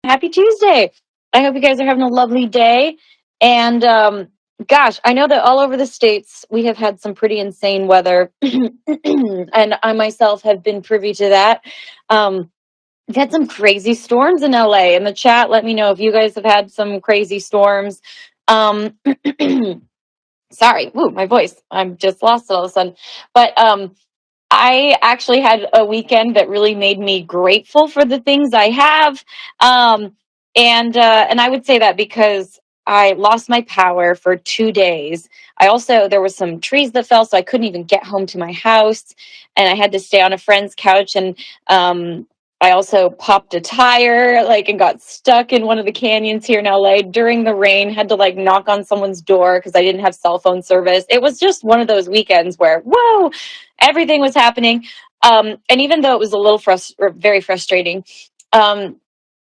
Happy Tuesday. I hope you guys are having a lovely day. And gosh, I know that all over the states we have had some pretty insane weather, and I myself have been privy to that. We've had some crazy storms in LA. In the chat, let me know if you guys have had some crazy storms. Um, Sorry, woo, my voice. I'm just lost it all of a sudden. But I actually had a weekend that really made me grateful for the things I have. Um, and I would say that because I lost my power for 2 days. There was some trees that fell, so I couldn't even get home to my house, and I had to stay on a friend's couch. And I also popped a tire, and got stuck in one of the canyons here in LA during the rain. Had to knock on someone's door because I didn't have cell phone service. It was just one of those weekends where, whoa, everything was happening. And even though it was a little very frustrating, um,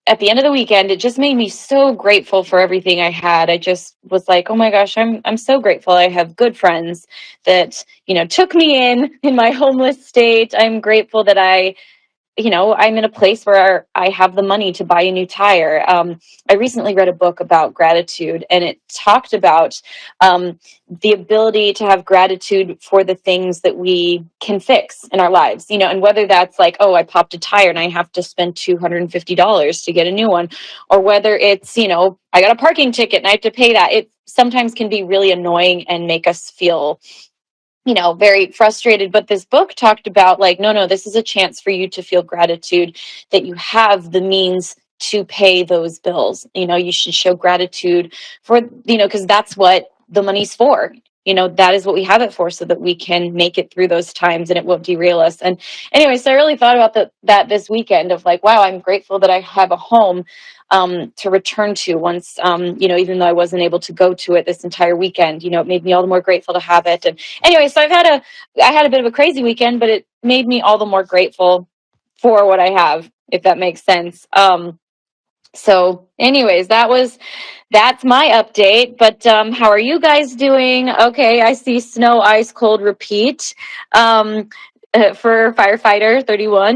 at the end of the weekend, it just made me so grateful for everything I had. I just was like, oh my gosh, I'm so grateful. I have good friends that, took me in my homeless state. I'm grateful that I'm in a place where I have the money to buy a new tire. I recently read a book about gratitude, and it talked about the ability to have gratitude for the things that we can fix in our lives, and whether that's oh, I popped a tire and I have to spend $250 to get a new one, or whether it's, I got a parking ticket and I have to pay that. It sometimes can be really annoying and make us feel very frustrated. But this book talked about no, this is a chance for you to feel gratitude that you have the means to pay those bills. You should show gratitude for, because that's what the money's for. That is what we have it for, so that we can make it through those times and it won't derail us. And anyway, so I really thought about that this weekend of wow, I'm grateful that I have a home to return to once, even though I wasn't able to go to it this entire weekend. It made me all the more grateful to have it. And anyway, so I had a bit of a crazy weekend, but it made me all the more grateful for what I have, if that makes sense. So anyways, that's my update. But how are you guys doing? Okay, I see snow, ice, cold, repeat for firefighter 31.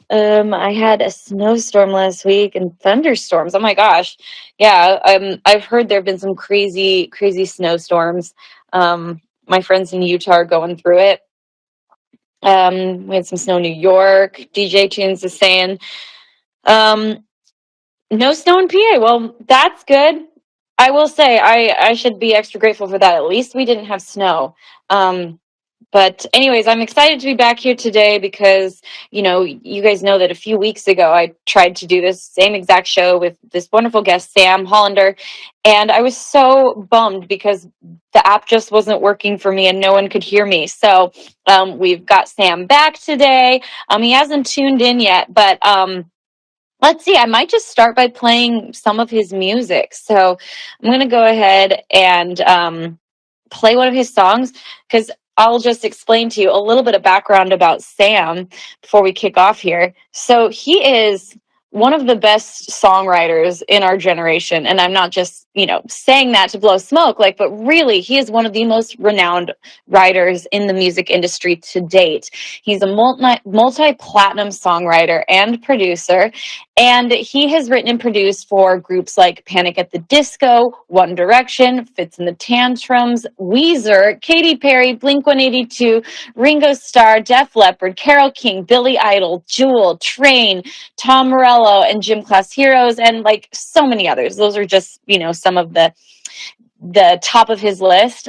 I had a snowstorm last week and thunderstorms. Oh my gosh. Yeah. I've heard there have been some crazy, crazy snowstorms. My friends in Utah are going through it. We had some snow in New York. DJ Tunes is saying, um, no snow in PA. Well, that's good. I will say I should be extra grateful for that. At least we didn't have snow. But anyways, I'm excited to be back here today because, you guys know that a few weeks ago, I tried to do this same exact show with this wonderful guest, Sam Hollander. And I was so bummed because the app just wasn't working for me and no one could hear me. So we've got Sam back today. He hasn't tuned in yet, but let's see. I might just start by playing some of his music. So I'm going to go ahead and play one of his songs, because I'll just explain to you a little bit of background about Sam before we kick off here. So he is one of the best songwriters in our generation. And I'm not just, saying that to blow smoke, but really, he is one of the most renowned writers in the music industry to date. He's a multi-platinum songwriter and producer, and he has written and produced for groups like Panic at the Disco, One Direction, Fits in the Tantrums, Weezer, Katy Perry, Blink-182, Ringo Starr, Def Leppard, Carole King, Billy Idol, Jewel, Train, Tom Morello, and Gym Class Heroes, and so many others. Those are just, some of the top of his list.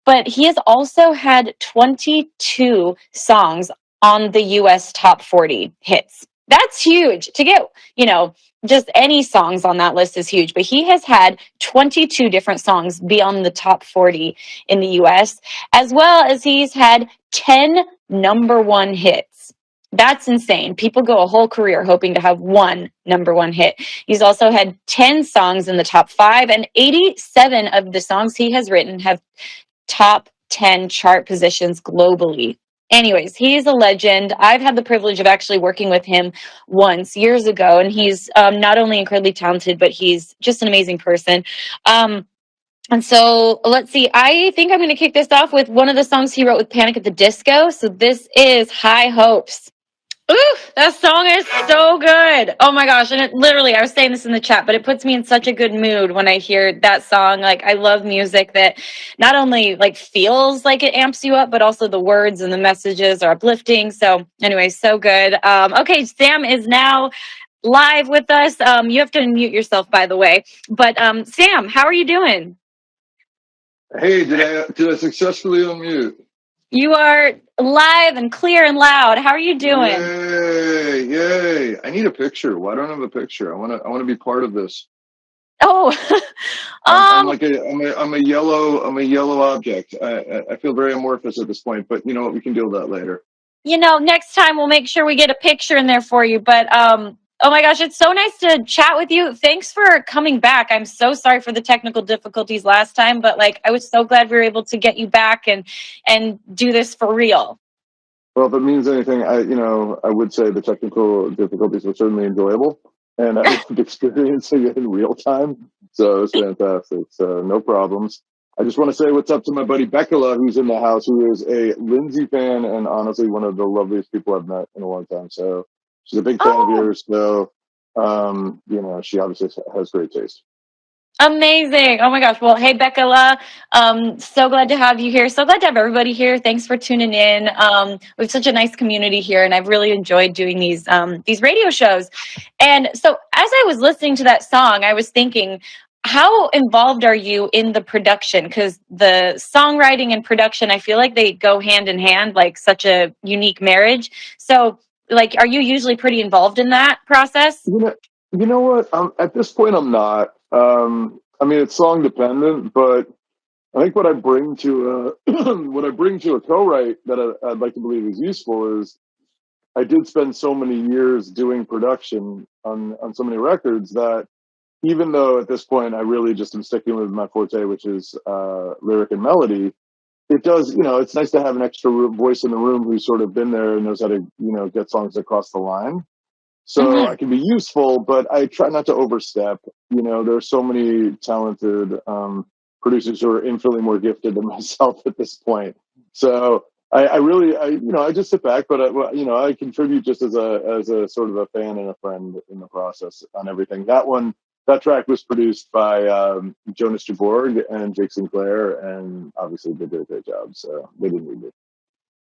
But he has also had 22 songs on the US top 40 hits. That's huge. To get, just any songs on that list is huge. But he has had 22 different songs be on the top 40 in the US, as well as he's had 10 number one hits. That's insane. People go a whole career hoping to have one number one hit. He's also had 10 songs in the top 5, and 87 of the songs he has written have top 10 chart positions globally. Anyways, he is a legend. I've had the privilege of actually working with him once years ago, and he's not only incredibly talented, but he's just an amazing person. And so let's see. I think I'm going to kick this off with one of the songs he wrote with Panic at the Disco. So this is High Hopes. Ooh, that song is so good. Oh my gosh. And it literally, I was saying this in the chat, but it puts me in such a good mood when I hear that song. Like, I love music that not only like feels like it amps you up, but also the words and the messages are uplifting. So anyway, so good. Okay, Sam is now live with us. You have to unmute yourself, by the way. But Sam, how are you doing? Hey, did I successfully unmute? You are live and clear and loud. How are you doing? Yay, yay. I need a picture. Why don't I have a picture? I wanna be part of this. Oh, I'm um, like I'm a yellow object. I feel very amorphous at this point, but you know what? We can deal with that later. next time we'll make sure we get a picture in there for you. But oh my gosh, it's so nice to chat with you. Thanks for coming back. I'm so sorry for the technical difficulties last time, but like I was so glad we were able to get you back and do this for real. Well, if it means anything, I would say the technical difficulties were certainly enjoyable, and I loved experiencing it in real time. So it was fantastic. So no problems. I just want to say what's up to my buddy Becula, who's in the house, who is a Lindsey fan and honestly one of the loveliest people I've met in a long time. So she's a big fan of Oh, yours. So, she obviously has great taste. amazing. Oh my gosh. Well, hey, Becca, so glad to have you here. So glad to have everybody here. Thanks for tuning in. We have such a nice community here, and I've really enjoyed doing these radio shows. And so as I was listening to that song, I was thinking, how involved are you in the production? Because the songwriting and production, I feel like they go hand in hand, like such a unique marriage. So, like, are you usually pretty involved in that process? You know, you know what? At this point, I'm not. I mean, it's song dependent, but I think what I bring to what I bring to a co-write that I'd like to believe is useful is I did spend so many years doing production on so many records that even though at this point I really just am sticking with my forte, which is lyric and melody, it does, it's nice to have an extra voice in the room who's sort of been there and knows how to, get songs across the line. So I Hmm. can be useful, but I try not to overstep. There's so many talented producers who are infinitely more gifted than myself at this point. So I really, I just sit back, but I contribute just as a sort of a fan and a friend in the process on everything. That track was produced by Jonas Jaborg and Jake Sinclair, and obviously they did a great job. So they didn't need me.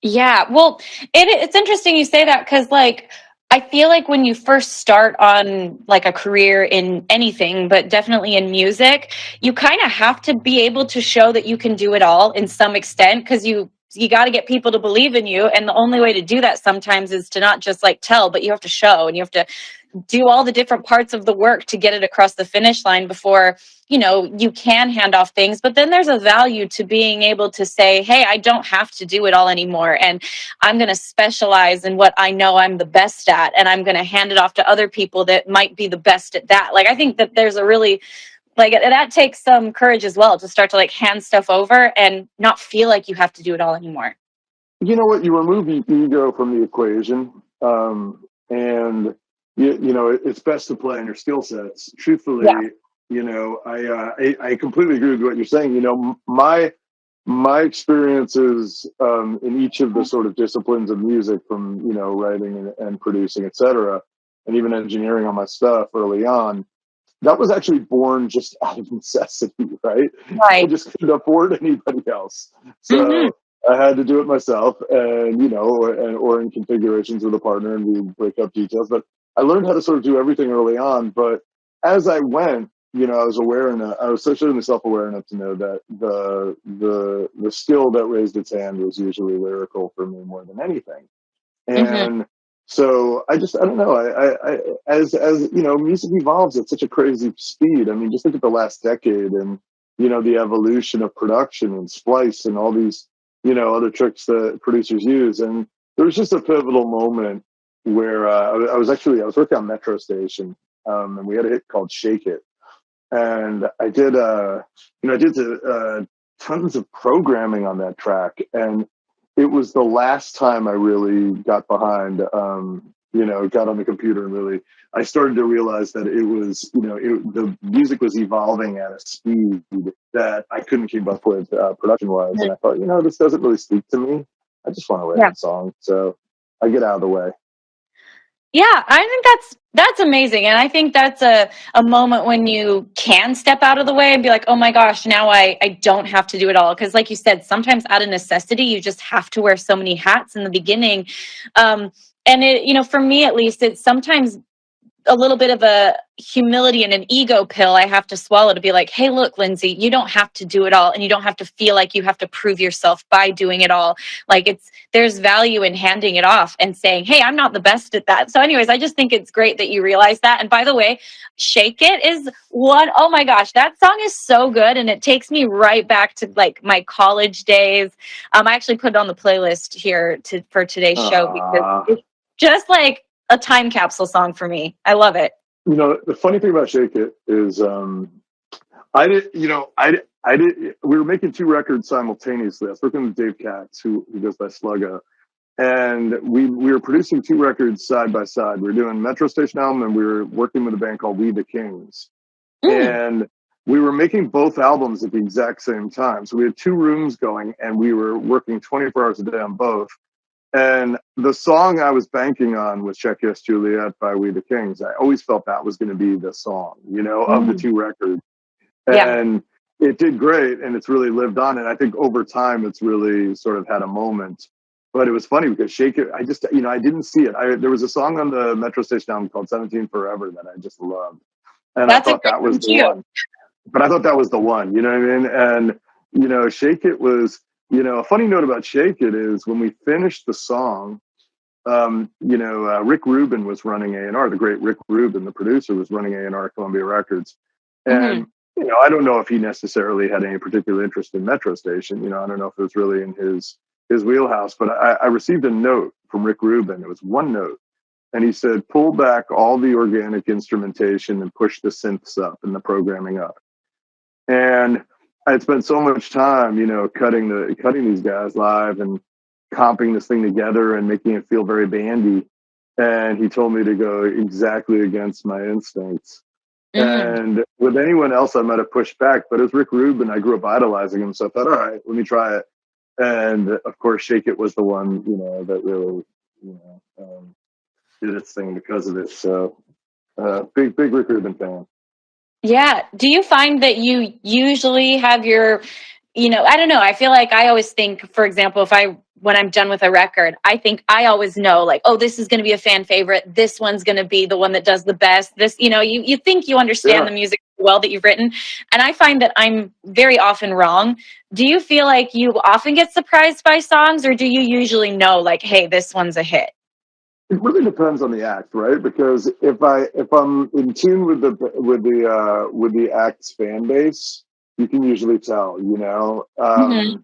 Yeah, well, it's interesting you say that because, like, I feel like when you first start on like a career in anything, but definitely in music, you kind of have to be able to show that you can do it all in some extent because you got to get people to believe in you, and the only way to do that sometimes is to not just like tell, but you have to show and you have to do all the different parts of the work to get it across the finish line before you can hand off things. But then there's a value to being able to say, hey, I don't have to do it all anymore, and I'm going to specialize in what I know I'm the best at, and I'm going to hand it off to other people that might be the best at that. Like, I think that there's a really, like, that takes some courage as well to start to like hand stuff over and not feel like you have to do it all anymore. You know what? You remove ego from the equation, and it's best to play on your skill sets. Yeah. Truthfully, I completely agree with what you're saying. My experiences in each of the sort of disciplines of music, from writing and producing, etc., and even engineering on my stuff early on, that was actually born just out of necessity, right? I Right. just couldn't afford anybody else, Hmm. so I had to do it myself, and or in configurations with a partner, and we break up details. But I learned how to sort of do everything early on. But as I went, I was aware enough. I was certainly self-aware enough to know that the skill that raised its hand was usually lyrical for me more than anything. Hmm. And so I don't know. As music evolves at such a crazy speed. I mean, just look at the last decade and the evolution of production and splice and all these other tricks that producers use. And there was just a pivotal moment where I was working on Metro Station, and we had a hit called "Shake It," and I did tons of programming on that track, and it was the last time I really got behind, got on the computer and really, I started to realize that it was, the music was evolving at a speed that I couldn't keep up with production wise, and I thought, this doesn't really speak to me. I just want to write Yeah. the song, so I get out of the way. Yeah, I think that's amazing. And I think that's a moment when you can step out of the way and be like, oh my gosh, now I don't have to do it all. Because like you said, sometimes out of necessity, you just have to wear so many hats in the beginning. Um, and it, for me at least, it's sometimes a little bit of a humility and an ego pill I have to swallow to be like, hey, look, Lindsey, you don't have to do it all. And you don't have to feel like you have to prove yourself by doing it all. Like there's value in handing it off and saying, hey, I'm not the best at that. So anyways, I just think it's great that you realize that. And by the way, Shake It is one, oh my gosh, that song is so good. And it takes me right back to like my college days. I actually put it on the playlist here for today's show because Uh, it's just like a time capsule song for me. I love it. the funny thing about Shake It is, I did, I did. We were making two records simultaneously. I was working with Dave Katz, who goes by Sluggo, and we were producing two records side by side. We were doing Metro Station album, and we were working with a band called We the Kings, Mm. and we were making both albums at the exact same time. So we had two rooms going, and we were working 24 hours a day on both. And the song I was banking on was Check Yes Juliet by We the Kings. I always felt that was going to be the song, of the Mm. two records. Yeah. And it did great, and it's really lived on. And I think over time, it's really sort of had a moment. But it was funny because Shake It, I just, I didn't see it. There was a song on the Metro Station album called 17 Forever that I just loved. And I That's a thought great that was one the too. one. But I thought that was the one, you know what I mean? And, Shake It was, a funny note about Shake It is when we finished the song, Rick Rubin was running A&R. The great Rick Rubin, the producer, was running A&R at Columbia Records. Mm-hmm. And, I don't know if he necessarily had any particular interest in Metro Station. I don't know if it was really in his wheelhouse, but I received a note from Rick Rubin. It was one note. And he said, pull back all the organic instrumentation and push the synths up and the programming up. And I'd spent so much time, cutting these guys live and comping this thing together and making it feel very bandy. And he told me to go exactly against my instincts. Mm. And with anyone else, I might have pushed back, but as Rick Rubin, I grew up idolizing him. So I thought, all right, let me try it. And of course, Shake It was the one, that really, did its thing because of it. So big Rick Rubin fan. Yeah. Do you find that you usually have your, I don't know. I feel like I always think, for example, when I'm done with a record, I think I always know like, oh, this is going to be a fan favorite. This one's going to be the one that does the best. This, you think you understand Yeah. the music well that you've written. And I find that I'm very often wrong. Do you feel like you often get surprised by songs, or do you usually know like, hey, this one's a hit? It really depends on the act, right? Because if I'm in tune with the act's fan base, you can usually tell. Hmm.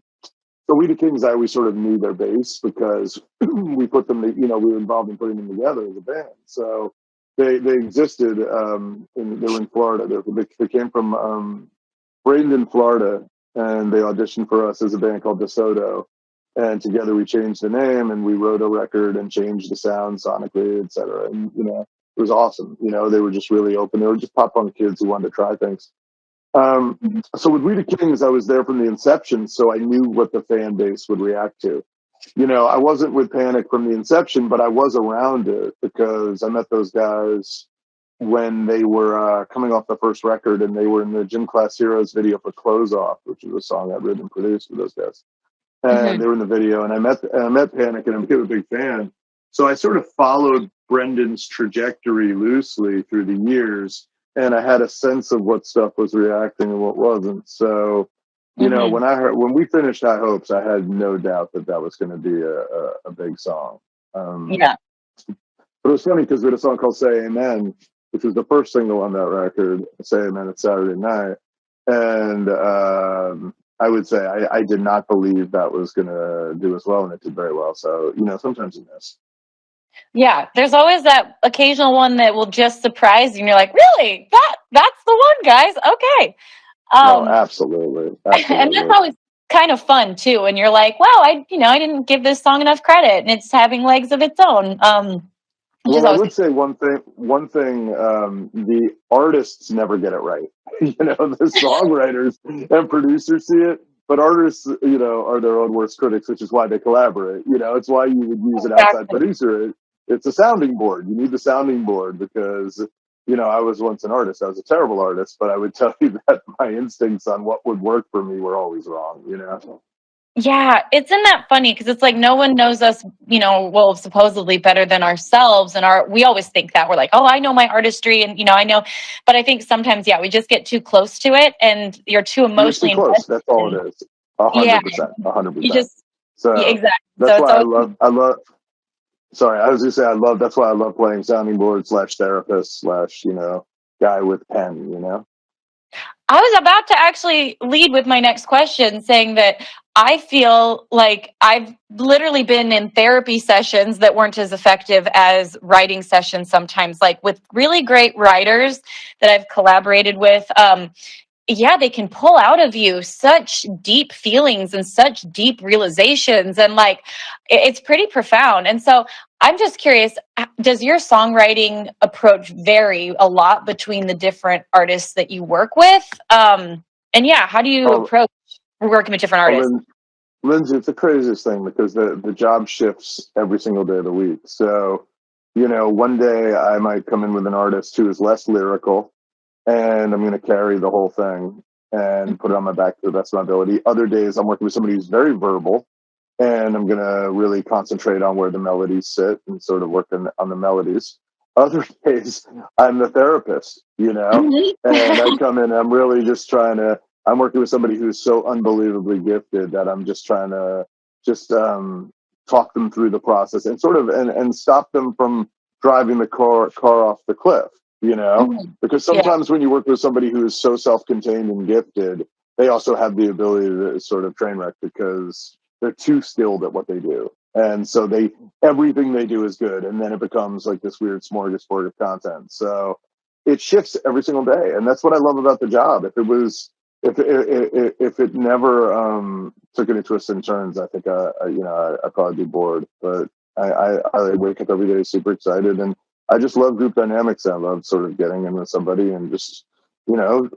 So We the Kings, I always sort of knew their base because we put them. We were involved in putting them together as a band. So they existed. They were in Florida. They came from Bradenton, Florida, and they auditioned for us as a band called DeSoto. And together we changed the name and we wrote a record and changed the sound sonically, et cetera. And, it was awesome. They were just really open. They were just pop punk kids who wanted to try things. Um, so with We the Kings, I was there from the inception, so I knew what the fan base would react to. I wasn't with Panic from the inception, but I was around it because I met those guys when they were coming off the first record, and they were in the Gym Class Heroes video for Close Off, which was a song I'd written and produced with those guys. And Hmm. they were in the video, and I met Panic, and I became a big fan. So I sort of followed Brendan's trajectory loosely through the years, and I had a sense of what stuff was reacting and what wasn't. So, Hmm. when we finished High Hopes, I had no doubt that was going to be a big song. Um, Yeah. but it was funny because we had a song called Say Amen, which was the first single on that record, Say Amen, It's Saturday Night. And I would say I did not believe that was going to do as well, and it did very well. So, sometimes you miss. Yeah, there's always that occasional one that will just surprise you, and you're like, "Really? That's the one, guys." Okay, No, um, absolutely. and that's Absolutely. always kind of fun too. And you're like, "Wow, I didn't give this song enough credit, and it's having legs of its own." Which is Well, I always would say one thing, the artists never get it right. The songwriters and producers see it, but artists, are their own worst critics, which is why they collaborate. It's why you would use an outside exactly. producer it's a sounding board. You need the sounding board because, I was once an artist. I was a terrible artist, but I would tell you that my instincts on what would work for me were always wrong. Yeah, isn't that funny? Because it's like no one knows us, well, supposedly better than ourselves. And we always think that we're like, oh, I know my artistry, and I know. But I think sometimes, yeah, we just get too close to it, and you're too You get too emotionally close. invested. That's all And it is. A yeah, hundred percent. A hundred you percent. just, yeah, So exactly. So that's it's why always. I love. Sorry, I was gonna say That's why I love playing sounding board / therapist / guy with pen. I was about to actually lead with my next question, saying that I feel like I've literally been in therapy sessions that weren't as effective as writing sessions sometimes, like with really great writers that I've collaborated with. Yeah, they can pull out of you such deep feelings and such deep realizations. And like, it's pretty profound. And so I'm just curious, does your songwriting approach vary a lot between the different artists that you work with? And yeah, how do you Oh, approach working with different oh, artists? Lindsay, it's the craziest thing because the job shifts every single day of the week. So, one day I might come in with an artist who is less lyrical, and I'm going to carry the whole thing and put it on my back to the best of my ability. Other days I'm working with somebody who's very verbal, and I'm going to really concentrate on where the melodies sit and sort of working on the melodies. Other days I'm the therapist, Mhm. and I come in and I'm really just I'm working with somebody who's so unbelievably gifted that I'm just trying to just talk them through the process and sort of and stop them from driving the car off the cliff. Mhm. Because Yeah. sometimes when you work with somebody who is so self-contained and gifted, they also have the ability to sort of train wreck because they're too skilled at what they do. And so everything they do is good. And then it becomes like this weird smorgasbord of content. So it shifts every single day. And that's what I love about the job. If it never took any twists and turns, I think I'd probably be bored. But I wake up every day super excited, and I just love group dynamics. I love sort of getting in with somebody and just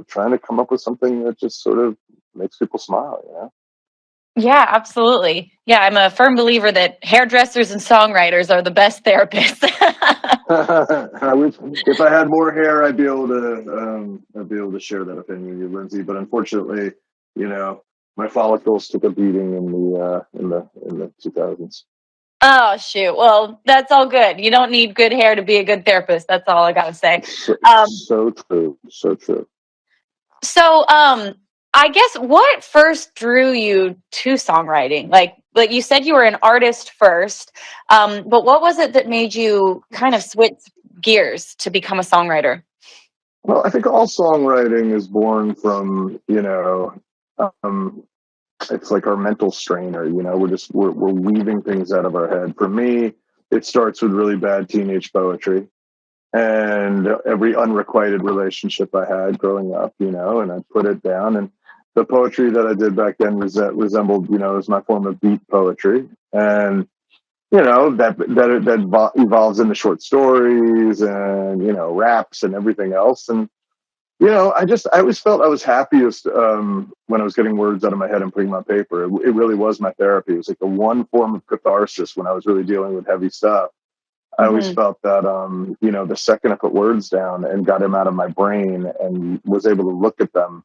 trying to come up with something that just sort of makes people smile. Yeah, absolutely. Yeah, I'm a firm believer that hairdressers and songwriters are the best therapists. I wish if I had more hair, I'd be able to share that opinion with you, Lindsay. But unfortunately, you know, my follicles took a beating in the 2000s. Oh, shoot. Well, that's all good. You don't need good hair to be a good therapist. That's all I got to say. So, Um, so true, so true. so, I guess what first drew you to songwriting? Like you said, you were an artist first, but what was it that made you kind of switch gears to become a songwriter? Well, I think all songwriting is born from um, it's like our mental strainer. We're weaving things out of our head. For me, it starts with really bad teenage poetry and every unrequited relationship I had growing up, and I put it down. And the poetry that I did back then resembled, as my form of beat poetry. And, that evolves into short stories and, raps and everything else. And, I always felt I was happiest when I was getting words out of my head and putting them on paper. It really was my therapy. It was like the one form of catharsis when I was really dealing with heavy stuff. I always Hmm. felt that, the second I put words down and got them out of my brain and was able to look at them,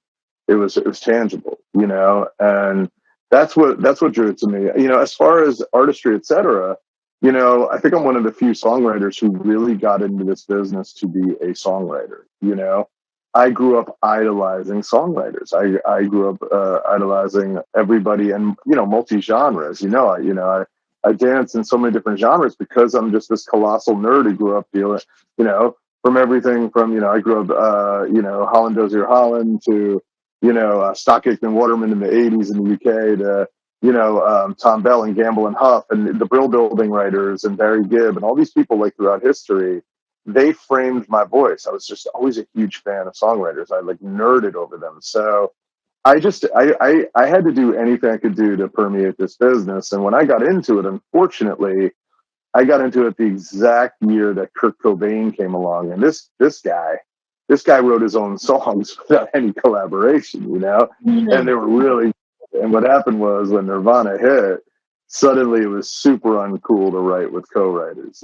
it was tangible, and that's what drew it to me. As far as artistry, etc. I think I'm one of the few songwriters who really got into this business to be a songwriter. I grew up idolizing songwriters. I grew up idolizing everybody and multi genres. I dance in so many different genres because I'm just this colossal nerd who grew up feeling, from everything from, I grew up, Holland Dozier Holland to, Stock Aitken Waterman in the 80s in the UK to, Tom Bell and Gamble and Huff and the Brill Building writers and Barry Gibb and all these people like throughout history. They framed my voice. I was just always a huge fan of songwriters. I like nerded over them. So I had to do anything I could do to permeate this business. And when I got into it, unfortunately, I got into it the exact year that Kurt Cobain came along. And this guy wrote his own songs without any collaboration. And Hmm. they were really, and what happened was when Nirvana hit, suddenly it was super uncool to write with co-writers.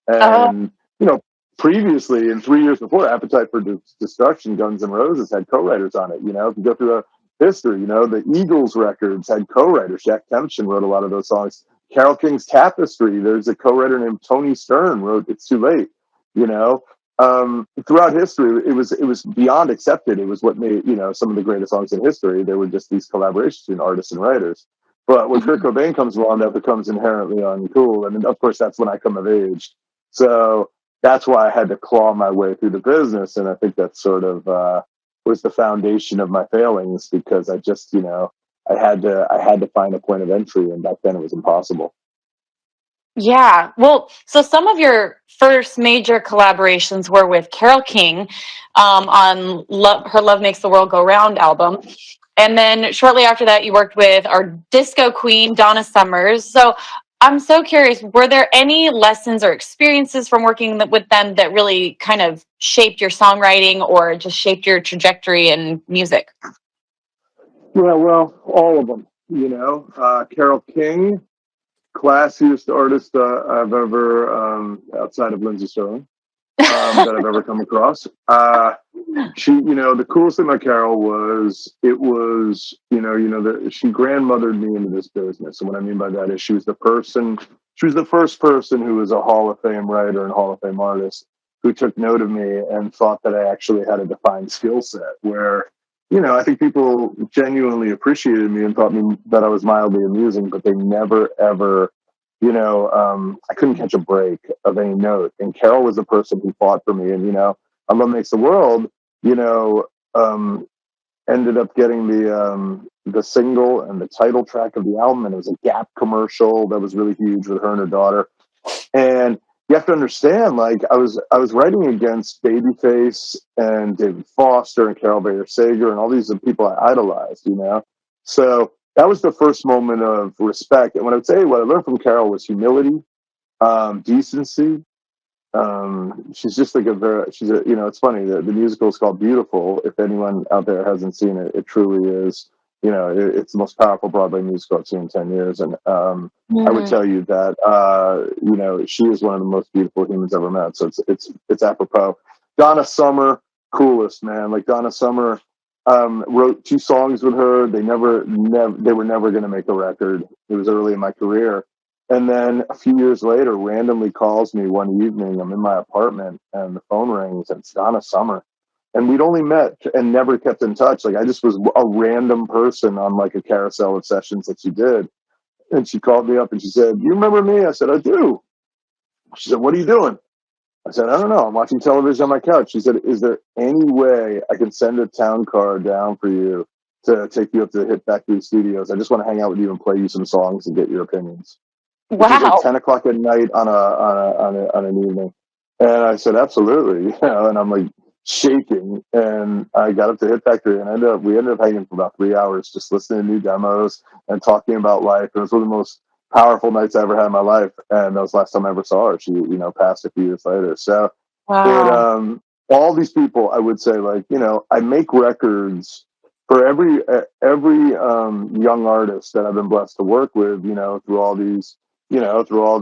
Oh, And, you know, previously, in 3 years before, Appetite for Destruction, Guns N' Roses had co-writers on it. You know, if you go through the history, you know, the Eagles records had co-writers. Jack Kempson wrote a lot of those songs. Carole King's Tapestry, there's a co-writer named Tony Stern wrote It's Too Late. You know, throughout history, it was beyond accepted. It was what made, you know, some of the greatest songs in history. They were just these collaborations between artists and writers. But when Kurt Cobain comes along, that becomes inherently uncool. And of course, that's when I come of age. So that's why I had to claw my way through the business. And I think that sort of was the foundation of my failings, because I just, you know, I had to find a point of entry, and back then it was impossible. yeah. Well, so some of your first major collaborations were with Carole King on her Love Makes the World Go Round album. And then shortly after that, you worked with our disco queen, Donna Summers. So I'm so curious, were there any lessons or experiences from working with them that really kind of shaped your songwriting or just shaped your trajectory in music? Yeah, well, all of them. You know, Carole King, classiest artist I've ever, outside of Lindsey Stirling, that I've ever come across. She, you know, the coolest thing about Carol was that she grandmothered me into this business. And what I mean by that is she was the first person who was a Hall of Fame writer and Hall of Fame artist who took note of me and thought that I actually had a defined skill set where, you know, I think people genuinely appreciated me and thought that I was mildly amusing, but they never ever, you know, I couldn't catch a break of any note. And Carol was the person who fought for me. And, you know, on Love Makes the World, you know, ended up getting the single and the title track of the album, and it was a Gap commercial that was really huge with her and her daughter. And you have to understand, like, I was writing against Babyface and David Foster and Carol Bayer Sager and all these people I idolized, you know. So that was the first moment of respect. And what I would say, what I learned from Carol was humility, decency. She's just like you know, it's funny that the musical is called Beautiful. If anyone out there hasn't seen it, it truly is, you know, it's the most powerful Broadway musical I've seen in 10 years. And I would Mm. tell you that, you know, she is one of the most beautiful humans ever met. So it's apropos. Donna Summer, coolest, man. Like, Donna Summer, wrote 2 songs with her. They they were never going to make a record. It was early in my career. And then a few years later, randomly calls me one evening. I'm in my apartment and the phone rings, and it's Donna Summer. And we'd only met and never kept in touch. Like, I just was a random person on like a carousel of sessions that she did. And she called me up and she said, "You remember me?" I said, "I do." She said, "What are you doing?" I said, "I don't know. I'm watching television on my couch." She said, "Is there any way I can send a town car down for you to take you up to the Hit Factory Studios? I just want to hang out with you and play you some songs and get your opinions." Which was like Wow. 10 o'clock at night on an evening. And I said, absolutely. You know, and I'm like shaking. And I got up to Hit Factory, and we ended up hanging for about 3 hours, just listening to new demos and talking about life. It was one of the most powerful nights I ever had in my life. And that was the last time I ever saw her. She, you know, passed a few years later. So it, Wow. all these people, I would say, like, you know, I make records for every young artist that I've been blessed to work with, you know, through all these, you know, through all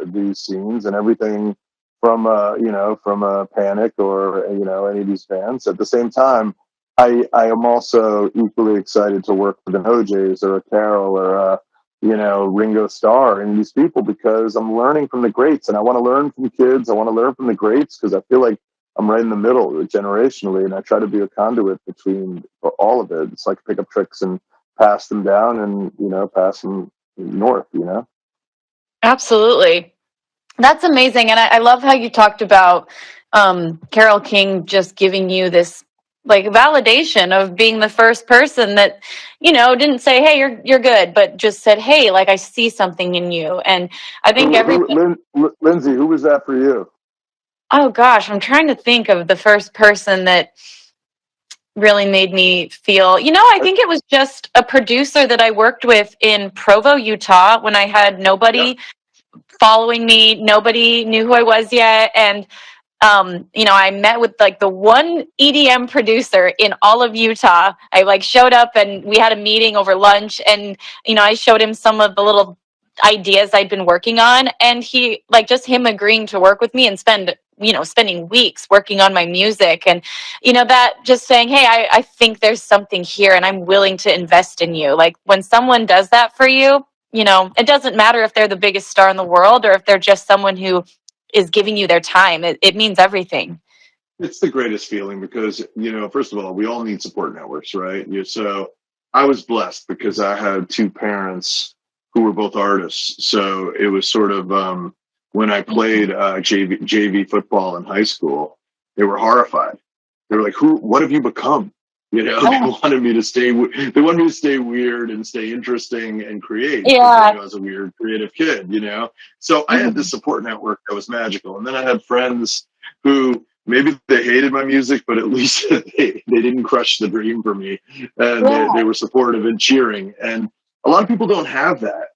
these scenes and everything from you know, from a Panic or, you know, any of these bands. At the same time, I am also equally excited to work with an OJ's or a Carol or a, you know, Ringo Starr and these people, because I'm learning from the greats, and I want to learn from kids. I want to learn from the greats because I feel like I'm right in the middle generationally, and I try to be a conduit between all of it. It's like pick up tricks and pass them down, and, you know, pass them north. You know. Absolutely. That's amazing. And I love how you talked about Carole King just giving you this like validation of being the first person that, you know, didn't say, "Hey, you're good," but just said, "Hey, like I see something in you." And I think everybody, Lindsay, who was that for you? oh gosh, I'm trying to think of the first person that really made me feel, you know, I think it was just a producer that I worked with in Provo, Utah, when I had Yeah. nobody following me. Nobody knew who I was yet. And, you know, I met with like the one EDM producer in all of Utah. I like showed up and we had a meeting over lunch, and, you know, I showed him some of the little ideas I'd been working on. And he, like, just him agreeing to work with me and spending weeks working on my music. And, that just saying, hey, I think there's something here and I'm willing to invest in you. Like, when someone does that for you, it doesn't matter if they're the biggest star in the world or if they're just someone who is giving you their time. It means everything. It's the greatest feeling because, first of all, we all need support networks, right? So I was blessed because I had two parents who were both artists. So it was sort of, when I played JV football in high school, they were horrified. They were like, what have you become? They wanted me to stay, they wanted me to stay weird and stay interesting and create because they Yeah. knew I was a weird creative kid, So I had this support network that was magical. And then I had friends who, maybe they hated my music, but at least they didn't crush the dream for me. And they were supportive and cheering. And a lot of people don't have that,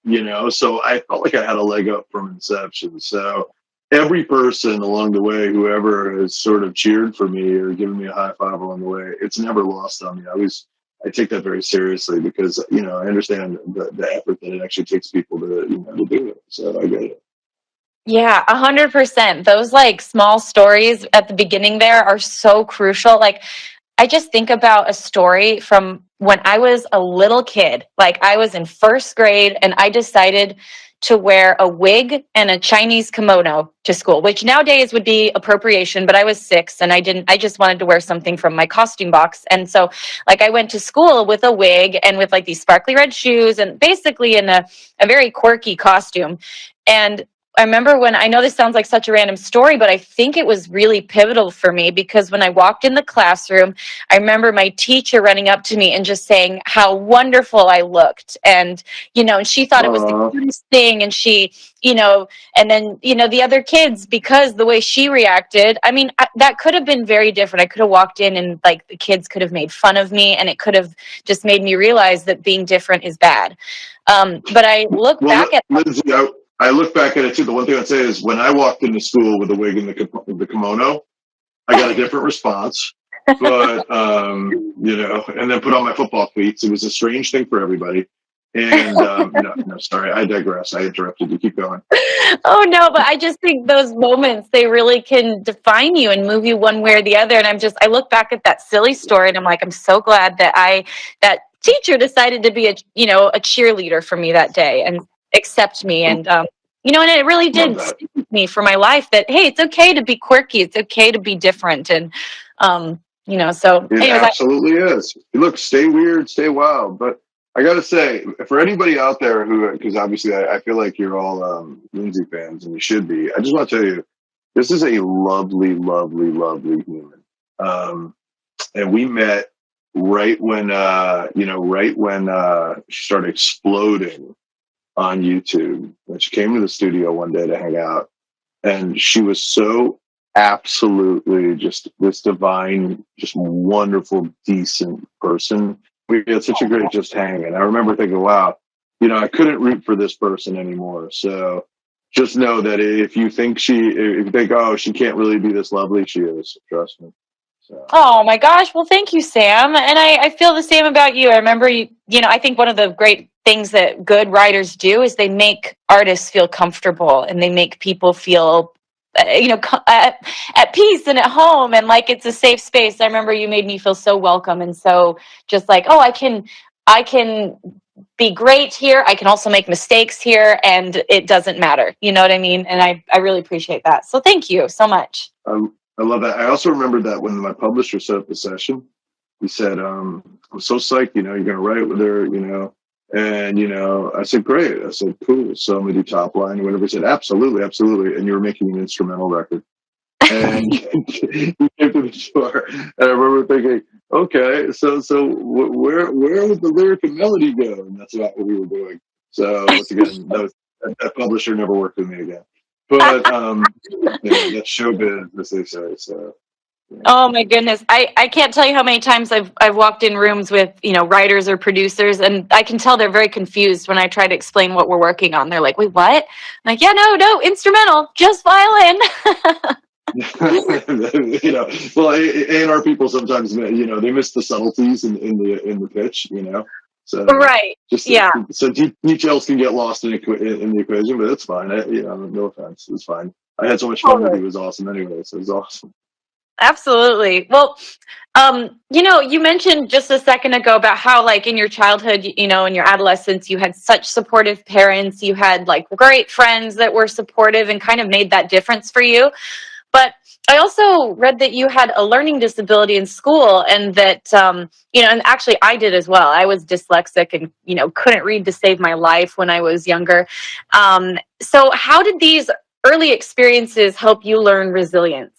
so I felt like I had a leg up from inception. So every person along the way, whoever has sort of cheered for me or given me a high five along the way, it's never lost on me. I take that very seriously because, I understand the effort that it actually takes people to do it. So I get it. Yeah, 100%. Those like small stories at the beginning there are so crucial. Like, I just think about a story from when I was a little kid. Like, I was in first grade and I decided to wear a wig and a Chinese kimono to school, which nowadays would be appropriation, but I was 6 and I just wanted to wear something from my costume box. And so, like, I went to school with a wig and with like these sparkly red shoes and basically in a very quirky costume. And I remember when, I know this sounds like such a random story, but I think it was really pivotal for me because when I walked in the classroom, I remember my teacher running up to me and just saying how wonderful I looked. And, and she thought it was the cutest thing. And she, and then, the other kids, because the way she reacted, I mean, that could have been very different. I could have walked in and like the kids could have made fun of me and it could have just made me realize that being different is bad. But I look back at Lindsay, I look back at it too. The one thing I'd say is when I walked into school with a wig and the kimono, I got a different response. But and then put on my football cleats. It was a strange thing for everybody. And no, sorry, I digress. I interrupted you. Keep going. Oh no, but I just think those moments, they really can define you and move you one way or the other. And I look back at that silly story and I'm like, I'm so glad that teacher decided to be a cheerleader for me that day and accept me. And, and it really did stick with me for my life that, hey, it's okay to be quirky. It's okay to be different. And, so it anyways, absolutely is. Look, stay weird, stay wild. But I got to say, for anybody out there who, because obviously I feel like you're all Lindsey fans and you should be, I just want to tell you, this is a lovely, lovely, lovely human. And we met right when, she started exploding on YouTube. When she came to the studio one day to hang out, and she was so absolutely just this divine, just wonderful, decent person. We had such a great just hang. And I remember thinking, wow, I couldn't root for this person anymore. So just know that if you think oh, she can't really be this lovely, she is. Trust me. So. Oh my gosh. Well, thank you, Sam. And I feel the same about you. I remember I think one of the great things that good writers do is they make artists feel comfortable and they make people feel at peace and at home and like it's a safe space. I remember you made me feel so welcome and so just like, oh, I can be great here. I can also make mistakes here and it doesn't matter. You know what I mean? And I really appreciate that. So thank you so much. I love that. I also remember that when my publisher set up the session, he said, I'm so psyched, you're going to write with her, and, I said, great. I said, cool. So I'm going to do top line or whatever. He said, absolutely, absolutely. And you were making an instrumental record. And he came to the door. And I remember thinking, okay, so where would the lyric and melody go? And that's about what we were doing. So once again, that publisher never worked with me again. But that's showbiz, as they say. So. Yeah. Oh my goodness. I can't tell you how many times I've walked in rooms with, writers or producers and I can tell they're very confused when I try to explain what we're working on. They're like, wait, what? I'm like, yeah, no, instrumental, just violin. Well, A&R people sometimes, they miss the subtleties in the pitch, So Right. just Yeah. so details can get lost in the equation, but it's fine. No offense, it's fine. I had so much fun with you; Totally. it was awesome anyway. So it was awesome. Absolutely. Well, you mentioned just a second ago about how, like, in your childhood, in your adolescence, you had such supportive parents, you had like great friends that were supportive and kind of made that difference for you. But I also read that you had a learning disability in school, and that, and actually I did as well. I was dyslexic and, couldn't read to save my life when I was younger. So, how did these early experiences help you learn resilience?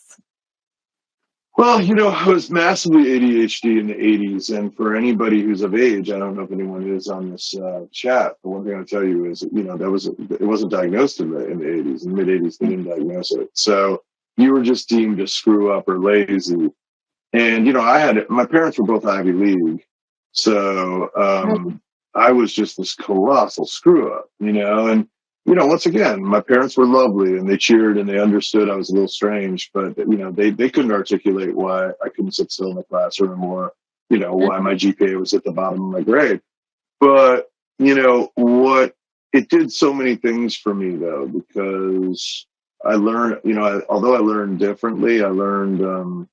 Well, I was massively ADHD in the '80s, and for anybody who's of age, I don't know if anyone is on this chat, but one thing I'll tell you is, it wasn't diagnosed in the '80s. In the mid '80s, they didn't diagnose it, so you were just deemed to screw up or lazy. And my parents were both Ivy League, so I was just this colossal screw up, and once again, my parents were lovely and they cheered and they understood I was a little strange, but they couldn't articulate why I couldn't sit still in the classroom, or why my GPA was at the bottom of my grade. But what, it did so many things for me though, because I learned, although I learned differently, I learned.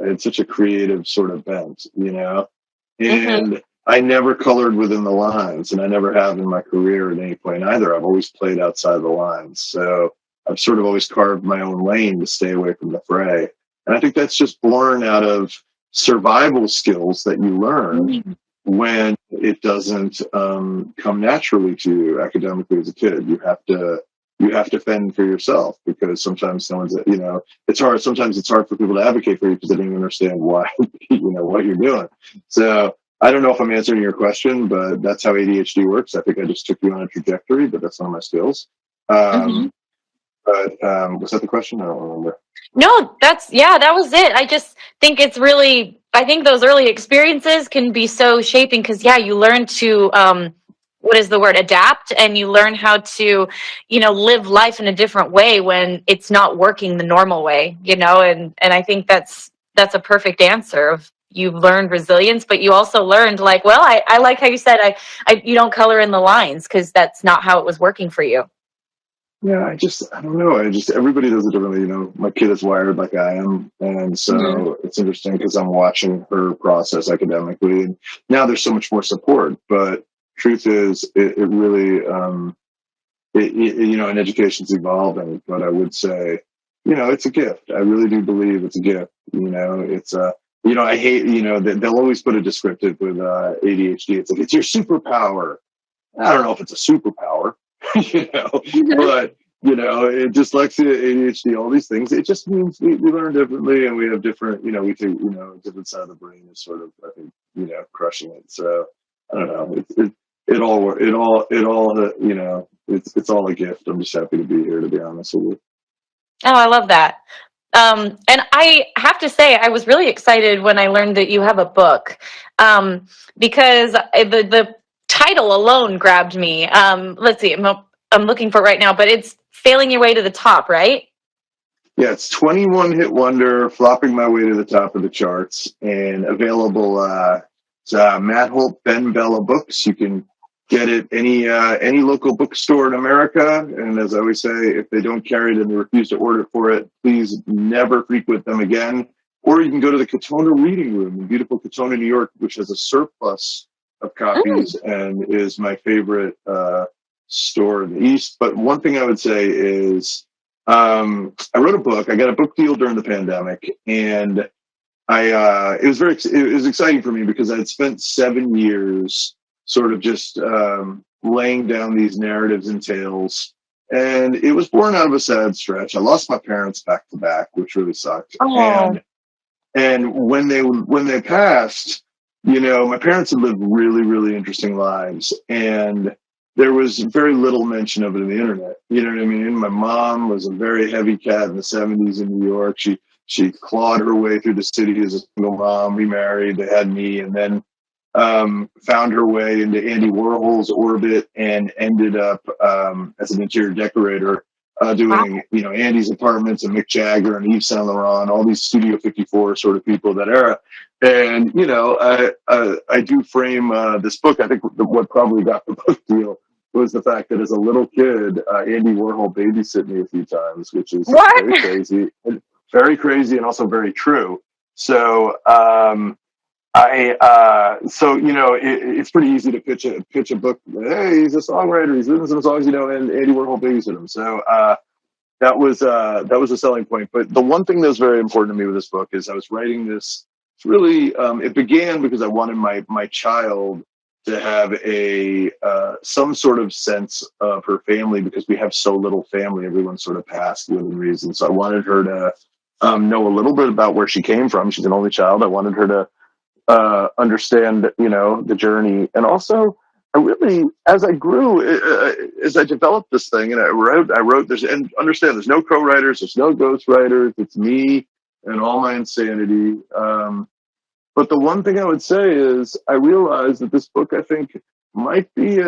I had such a creative sort of bent, Mm-hmm. and I never colored within the lines, and I never have in my career at any point either. I've always played outside the lines. So I've sort of always carved my own lane to stay away from the fray. And I think that's just born out of survival skills that you learn Mm-hmm. when it doesn't come naturally to you academically as a kid. You have to fend for yourself, because sometimes no one's, it's hard. Sometimes it's hard for people to advocate for you because they don't even understand why, what you're doing. So I don't know if I'm answering your question, but that's how ADHD works. I think I just took you on a trajectory, but that's not my skills. Mm-hmm. But was that the question? I don't remember. No, that was it. I just think I think those early experiences can be so shaping because, yeah, you learn to, what is the word, adapt, and you learn how to, live life in a different way when it's not working the normal way, and I think that's a perfect answer of, you learned resilience, but you also learned, like, well, I like how you said, you don't color in the lines because that's not how it was working for you. Yeah, I don't know. Everybody does it differently. My kid is wired like I am. And Hmm. so it's interesting because I'm watching her process academically. And now there's so much more support. But truth is, it really, and education's evolving. But I would say, it's a gift. I really do believe it's a gift. It's I hate, they'll always put a descriptive with ADHD. It's like, it's your superpower. I don't know if it's a superpower, but dyslexia, ADHD, all these things. It just means we learn differently, and we have different, we think, different side of the brain is sort of, I think, crushing it. So I don't know. It's all a gift. I'm just happy to be here, to be honest with you. Oh, I love that. And I have to say, I was really excited when I learned that you have a book, because the title alone grabbed me. Let's see, I'm looking for it right now, but it's "Failing Your Way to the Top," right? Yeah, it's 21 hit wonder, flopping my way to the top of the charts, and available. It's Matt Holt, Ben Bella Books. You can get it any local bookstore in America. And as I always say, if they don't carry it and they refuse to order for it, please never frequent them again. Or you can go to the Katona Reading Room in beautiful Katona, New York, which has a surplus of Mm. copies and is my favorite store in the East. But one thing I would say is, I wrote a book. I got a book deal during the pandemic, and it was exciting for me because I had spent 7 years sort of just laying down these narratives and tales, and it was born out of a sad stretch. I lost my parents back to back, which really sucked, Oh. and when they passed, my parents had lived really, really interesting lives, and there was very little mention of it in the internet. You know what I mean? My mom was a very heavy cat in the '70s in New York. She clawed her way through the city as a single mom, remarried, they had me, and then found her way into Andy Warhol's orbit and ended up as an interior decorator Wow. doing, Andy's Apartments and Mick Jagger and Yves Saint Laurent, all these Studio 54 sort of people that era. And, I do frame this book. I think what probably got the book deal was the fact that as a little kid, Andy Warhol babysat me a few times, which is What? very crazy and also very true. So, it's pretty easy to pitch a book. Hey, he's a songwriter. He's written some songs, and Andy Warhol babysat him. So that was a selling point. But the one thing that was very important to me with this book is I was writing this. It's really it began because I wanted my child to have a some sort of sense of her family, because we have so little family. Everyone's sort of passed within reason. So I wanted her to know a little bit about where she came from. She's an only child. I wanted her to understand, the journey. And also, I really, as I grew, as I developed this thing, and I wrote, and understand, there's no co-writers, there's no ghostwriters, it's me and all my insanity. But the one thing I would say is I realized that this book, I think, might be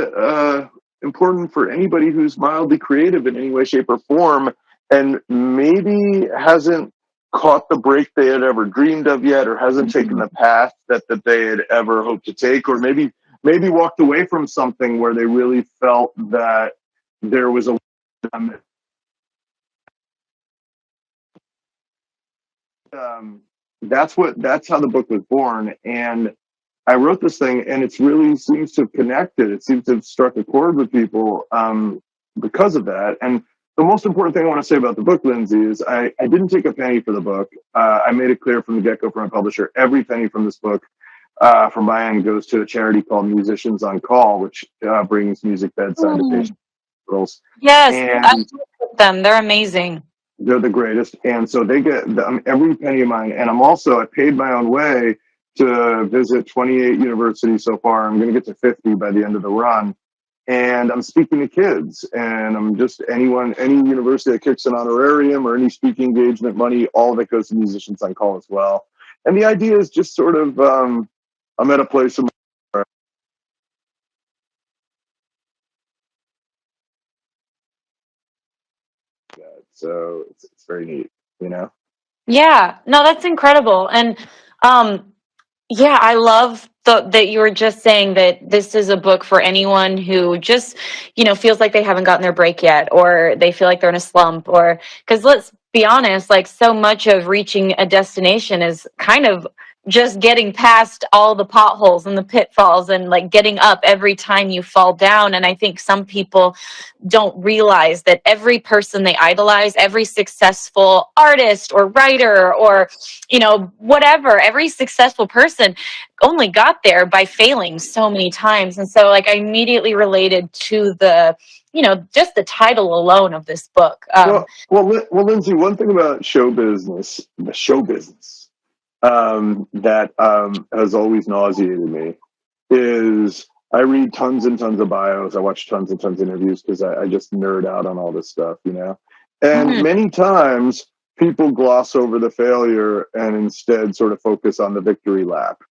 important for anybody who's mildly creative in any way, shape, or form, and maybe hasn't caught the break they had ever dreamed of yet, or hasn't taken the path that they had ever hoped to take, or maybe walked away from something where they really felt that there was a that's how the book was born. And I wrote this thing, and it's really seems to have connected. It seems to have struck a chord with people because of that. And the most important thing I want to say about the book, Lindsey, is I didn't take a penny for the book. I made it clear from the get-go from my publisher, every penny from this book from my end goes to a charity called Musicians on Call, which brings music bedside to Mm. patients in hospitals. Yes, I And work with them. They're amazing. they're the greatest. And so they get every penny of mine. And I paid my own way to visit 28 universities so far. I'm going to get to 50 by the end of the run. And I'm speaking to kids, and I'm just any university that kicks an honorarium or any speaking engagement money, all of it goes to Musicians on Call as well. And the idea is just sort of, I'm at a place in that. So it's very neat, you know? Yeah, no, that's incredible. And um, yeah, I love that you were just saying that this is a book for anyone who just, feels like they haven't gotten their break yet, or they feel like they're in a slump, or because let's be honest, like so much of reaching a destination is kind of just getting past all the potholes and the pitfalls and like getting up every time you fall down. And I think some people don't realize that every person they idolize, every successful artist or writer or, whatever, every successful person only got there by failing so many times. And so, like, I immediately related to just the title alone of this book. Lindsay, one thing about the show business, that has always nauseated me is I read tons and tons of bios. I watch tons and tons of interviews because I just nerd out on all this stuff, And Mhm. many times people gloss over the failure and instead sort of focus on the victory lap.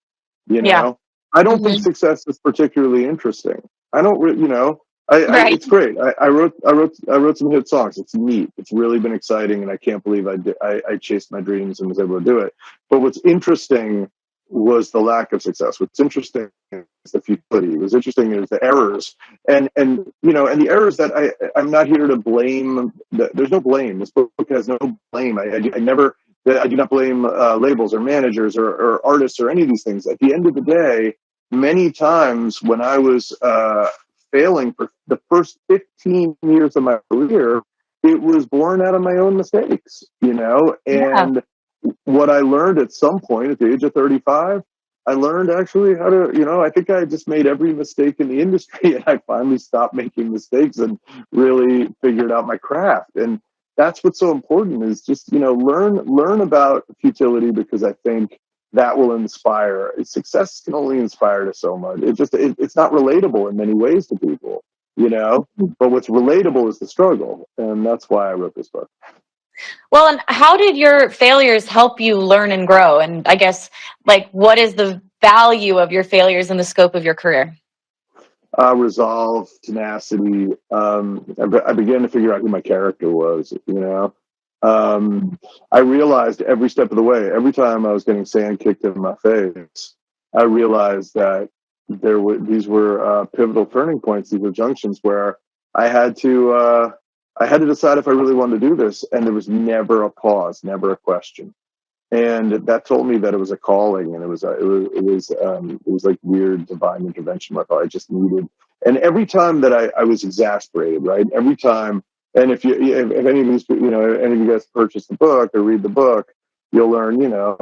You Yeah. know, I don't think Hmm. success is particularly interesting. I don't, Right. it's great. I wrote some hit songs. It's neat. It's really been exciting, and I can't believe I chased my dreams and was able to do it. But what's interesting was the lack of success. What's interesting is the futility. What's interesting is the errors, and the errors that I'm not here to blame. There's no blame. This book has no blame. I never I do not blame labels or managers or artists or any of these things. At the end of the day, many times when I was failing for the first 15 years of my career, it was born out of my own mistakes, Yeah. And what I learned at some point at the age of 35, I learned actually how to, I think I just made every mistake in the industry, and I finally stopped making mistakes and really figured out my craft. And that's what's so important is just, learn about futility, because I think that will inspire. Success can only inspire to so much. It's not relatable in many ways to people, but what's relatable is the struggle. And that's why I wrote this book. Well, and how did your failures help you learn and grow? And I guess, like, what is the value of your failures in the scope of your career? Resolve, tenacity. I began to figure out who my character was. I realized every step of the way, every time I was getting sand kicked in my face, I realized that these were pivotal turning points. These were junctions where I had to decide if I really wanted to do this, and there was never a pause, never a question. And that told me that it was a calling, and it was like weird divine intervention. I thought I just needed. And every time that I was exasperated, right? Every time, and if any of these, any of you guys purchase the book or read the book, you'll learn, I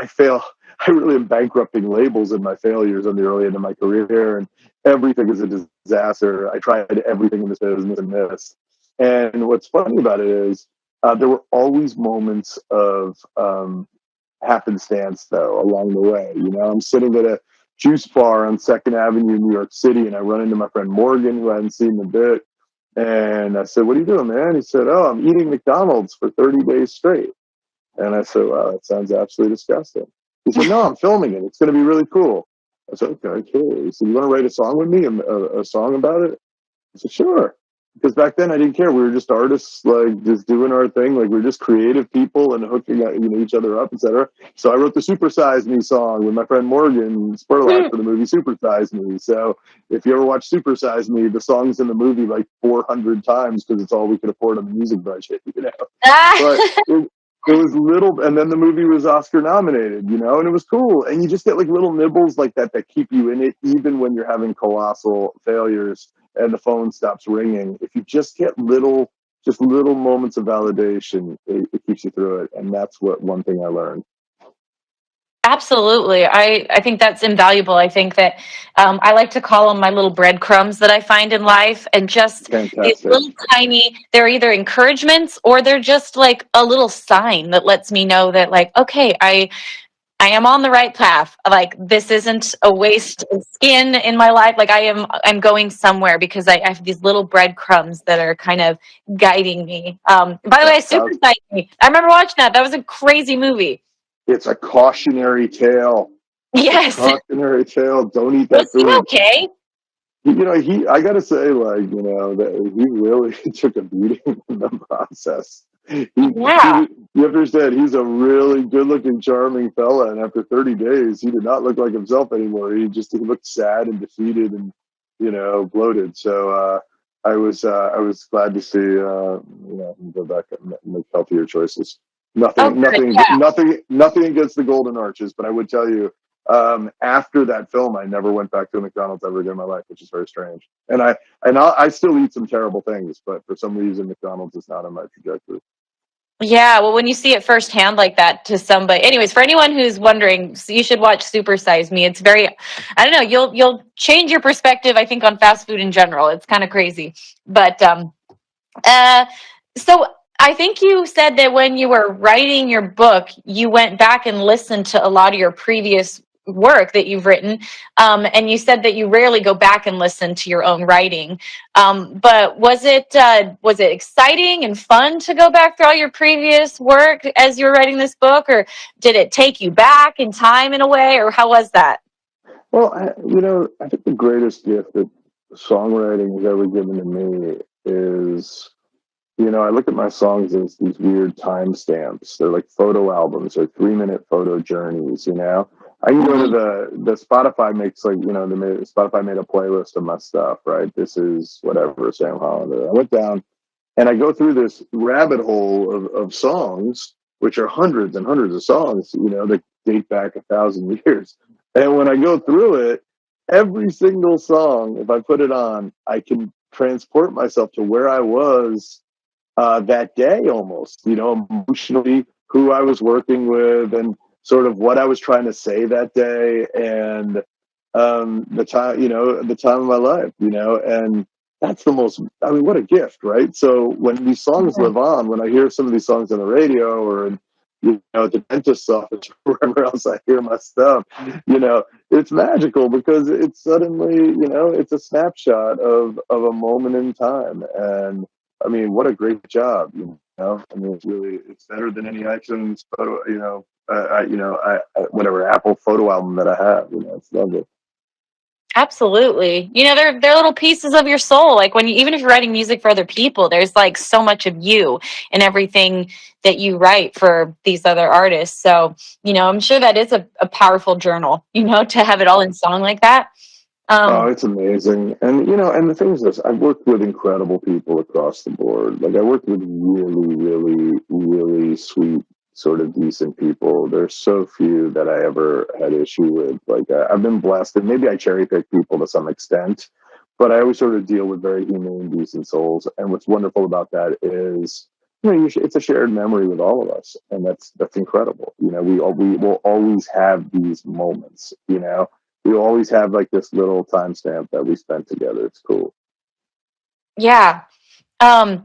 fail. I really am bankrupting labels in my failures in the early end of my career, and everything is a disaster. I tried everything in this business and missed. And what's funny about it is there were always moments of happenstance, though, along the way. I'm sitting at a juice bar on Second Avenue in New York City, and I run into my friend Morgan, who I hadn't seen in a bit. And I said, "What are you doing, man?" He said, "Oh, I'm eating McDonald's for 30 days straight." And I said, "Wow, that sounds absolutely disgusting." He said, "No, I'm filming it. It's going to be really cool." I said, "Okay, cool." He said, "You want to write a song with me, a song about it?" I said, "Sure." Because back then I didn't care. We were just artists, like just doing our thing. Like we are just creative people and hooking each other up, etc. So I wrote the "Super Size Me" song with my friend Morgan Spurlock for the movie Super Size Me. So if you ever watch Super Size Me, the song's in the movie like 400 times because it's all we could afford on the music budget. But it was little, and then the movie was Oscar nominated, and it was cool. And you just get like little nibbles like that keep you in it, even when you're having colossal failures and the phone stops ringing. If you just get just little moments of validation, it keeps you through it. And that's one thing I learned. Absolutely. I think that's invaluable. I think that I like to call them my little breadcrumbs that I find in life, and just these Fantastic. little tiny, they're either encouragements or they're just like a little sign that lets me know that, like, okay, I am on the right path. Like, this isn't a waste of skin in my life. Like, I'm going somewhere because I have these little breadcrumbs that are kind of guiding me. By the way, Super Size Me. I remember watching that. That was a crazy movie. It's a cautionary tale. It's Yes. cautionary tale. Don't eat that Was he food. okay? I gotta say, like, that he really took a beating in the process. Yeah. You have to understand, he's a really good-looking, charming fella, and after 30 days, he did not look like himself anymore. He looked sad and defeated and, bloated. So I was glad to see, him go back and make healthier choices. Oh, Nothing, good. nothing, Yeah. nothing against the Golden Arches, but I would tell you, after that film, I never went back to a McDonald's ever again in my life, which is very strange. And I still eat some terrible things, but for some reason, McDonald's is not on my trajectory. Yeah, well, when you see it firsthand like that to somebody, anyways, for anyone who's wondering, you should watch Super Size Me. It's very, I don't know, you'll change your perspective, I think, on fast food in general. It's kind of crazy, but uh, so I think you said that when you were writing your book, you went back and listened to a lot of your previous work that you've written, and you said that you rarely go back and listen to your own writing. But was it exciting and fun to go back through all your previous work as you were writing this book, or did it take you back in time in a way, or how was that? Well, I think the greatest gift that songwriting has ever given to me is, I look at my songs as these weird timestamps. They're like photo albums or 3-minute photo journeys. I can go to the Spotify makes like, Spotify made a playlist of my stuff, right? This is whatever, Sam Hollander. I went down and I go through this rabbit hole of songs, which are hundreds and hundreds of songs, that date back 1,000 years. And when I go through it, every single song, if I put it on, I can transport myself to where I was that day almost, emotionally, who I was working with and sort of what I was trying to say that day and the time of my life, and that's the most, I mean, what a gift, right? So when these songs live on, when I hear some of these songs on the radio or in, at the dentist's office or wherever else I hear my stuff, it's magical because it's suddenly, it's a snapshot of a moment in time. And I mean, what a great job, I mean, it's better than any iTunes photo, whatever Apple photo album that I have, it's lovely. Absolutely. You know, they're little pieces of your soul. Like when you, even if you're writing music for other people, there's like so much of you in everything that you write for these other artists. So, you know, I'm sure that is a powerful journal, you know, to have it all in song like that. Oh, Um, it's amazing. And, and the thing is this, I've worked with incredible people across the board. Like I worked with really, really, really sweet, sort of decent people. There's so few that I ever had issue with. Like I've been blessed, and maybe I cherry pick people to some extent, but I always sort of deal with very humane, decent souls. And what's wonderful about that is, it's a shared memory with all of us, and that's incredible. We will always have these moments. We always have like this little timestamp that we spent together. It's cool. yeah. Um,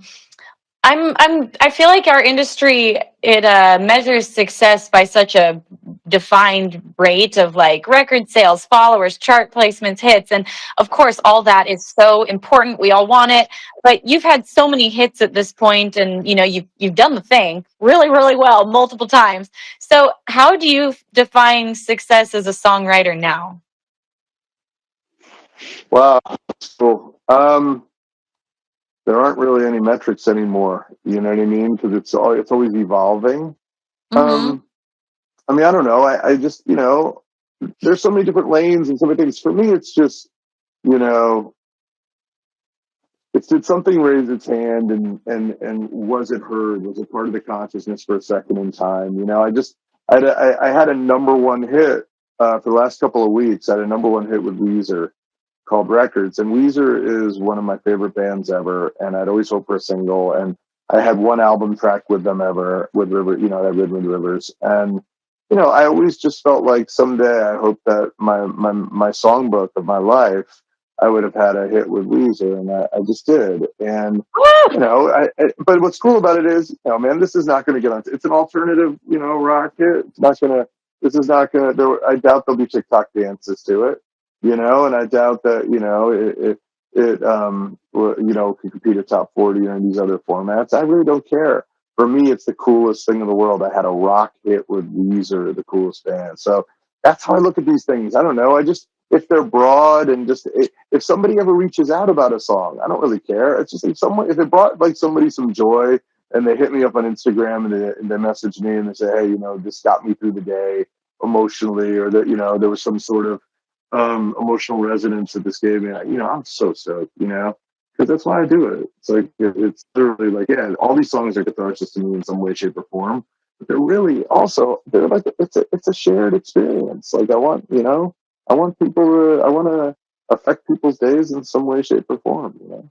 I feel like our industry, it measures success by such a defined rate of like record sales, followers, chart placements, hits, and of course all that is so important. We all want it, but you've had so many hits at this point, and you know you've done the thing really really well multiple times. So how do you define success as a songwriter now? Wow. Cool. There aren't really any metrics anymore. You know what I mean? Because it's always evolving. Mm-hmm. Um, I mean, I don't know. I just, there's so many different lanes and so many things. For me, it's just, you know, did something raise its hand, and was it heard? Was it part of the consciousness for a second in time? I had a number one hit for the last couple of weeks. I had a number one hit with Weezer called Records, and Weezer is one of my favorite bands ever. And I'd always hope for a single, and I had one album track with them ever with River, that Rhythm Rivers, and I always just felt like someday I hope that my songbook of my life I would have had a hit with Weezer, and I just did. And but what's cool about it is, man, this is not going to get on. It's an alternative, rock hit. It's not going to. This is not going to. I doubt there'll be TikTok dances to it, and I doubt that could compete at top 40 or in these other formats. I really don't care. For me, it's the coolest thing in the world. I had a rock hit with Weezer, the coolest band. So that's how I look at these things. I don't know. I just, if they're broad and just if somebody ever reaches out about a song, I don't really care. It's just if it brought like somebody some joy and they hit me up on Instagram and they message me and they say, hey, this got me through the day emotionally, or that there was some sort of emotional resonance that this gave me. I'm so stoked, because that's why I do it. It's like it's literally like, yeah, all these songs are catharsis to me in some way, shape, or form. But they're like it's a shared experience. Like I want to affect people's days in some way, shape, or form.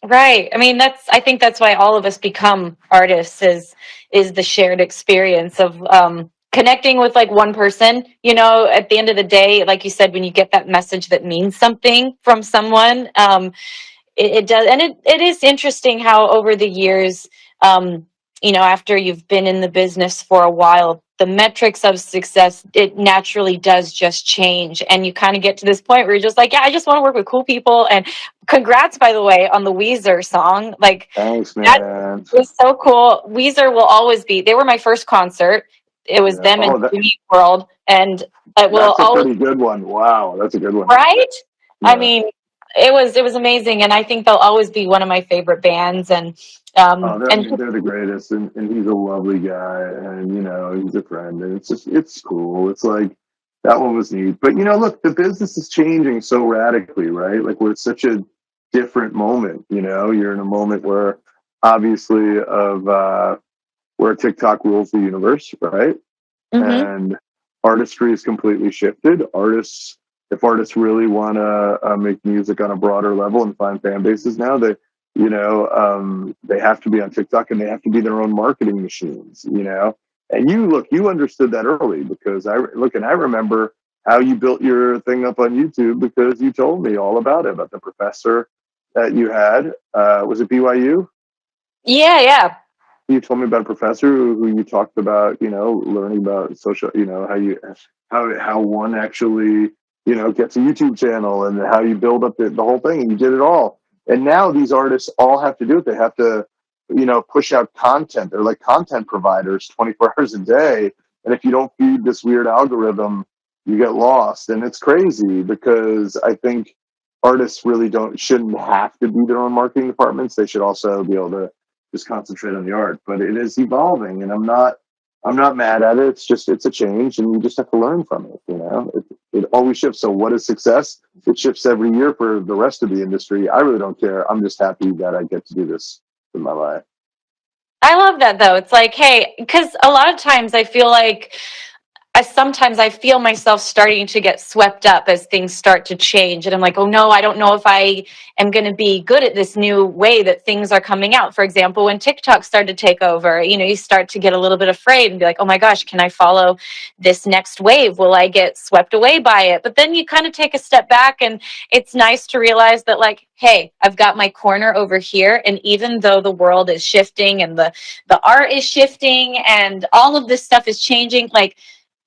Right. I mean, I think that's why all of us become artists is the shared experience of connecting with like one person, you know, at the end of the day, like you said, when you get that message that means something from someone, it does. And it is interesting how over the years, you know, after you've been in the business for a while, the metrics of success, it naturally does just change. And you kind of get to this point where you're just like, yeah, I just want to work with cool people. And congrats, by the way, on the Weezer song. Like, Thanks, that man. was so cool. Weezer will always be, they were my first concert. It was Yeah. them and Oh, Jimmy World. And it will that's a always, pretty good one. Wow, that's a good one. right? I Yeah. mean, it was amazing, and I think they'll always be one of my favorite bands. Oh, And they're the greatest, and he's a lovely guy, and he's a friend, and it's cool. It's like that one was neat, but look, the business is changing so radically, right? Like we're at such a different moment. You're in a moment where obviously of where TikTok rules the universe, right? hmm And artistry is completely shifted. If artists really want to make music on a broader level and find fan bases now, they have to be on TikTok and they have to be their own marketing machines. And you understood that early because I remember how you built your thing up on YouTube because you told me all about the professor that you had. Was it BYU? yeah, yeah. You told me about a professor who you talked about, learning about social, how one actually, gets a YouTube channel and how you build up the whole thing, and you did it all. And now these artists all have to do it. They have to, push out content. They're like content providers 24 hours a day. And if you don't feed this weird algorithm, you get lost, and it's crazy because I think artists really shouldn't have to be their own marketing departments. They should also be able to just concentrate on the art. But it is evolving, and I'm not mad at it. It's a change, and you just have to learn from it. It always shifts. So what is success? It shifts every year for the rest of the industry. I really don't care. I'm just happy that I get to do this in my life. I love that though. It's like, hey, because a lot of times I feel like sometimes I feel myself starting to get swept up as things start to change. And I'm like, oh no, I don't know if I am going to be good at this new way that things are coming out. For example, when TikTok started to take over, you start to get a little bit afraid and be like, oh my gosh, can I follow this next wave? Will I get swept away by it? But then you kind of take a step back, and it's nice to realize that, like, hey, I've got my corner over here. And even though the world is shifting and the art is shifting and all of this stuff is changing, like,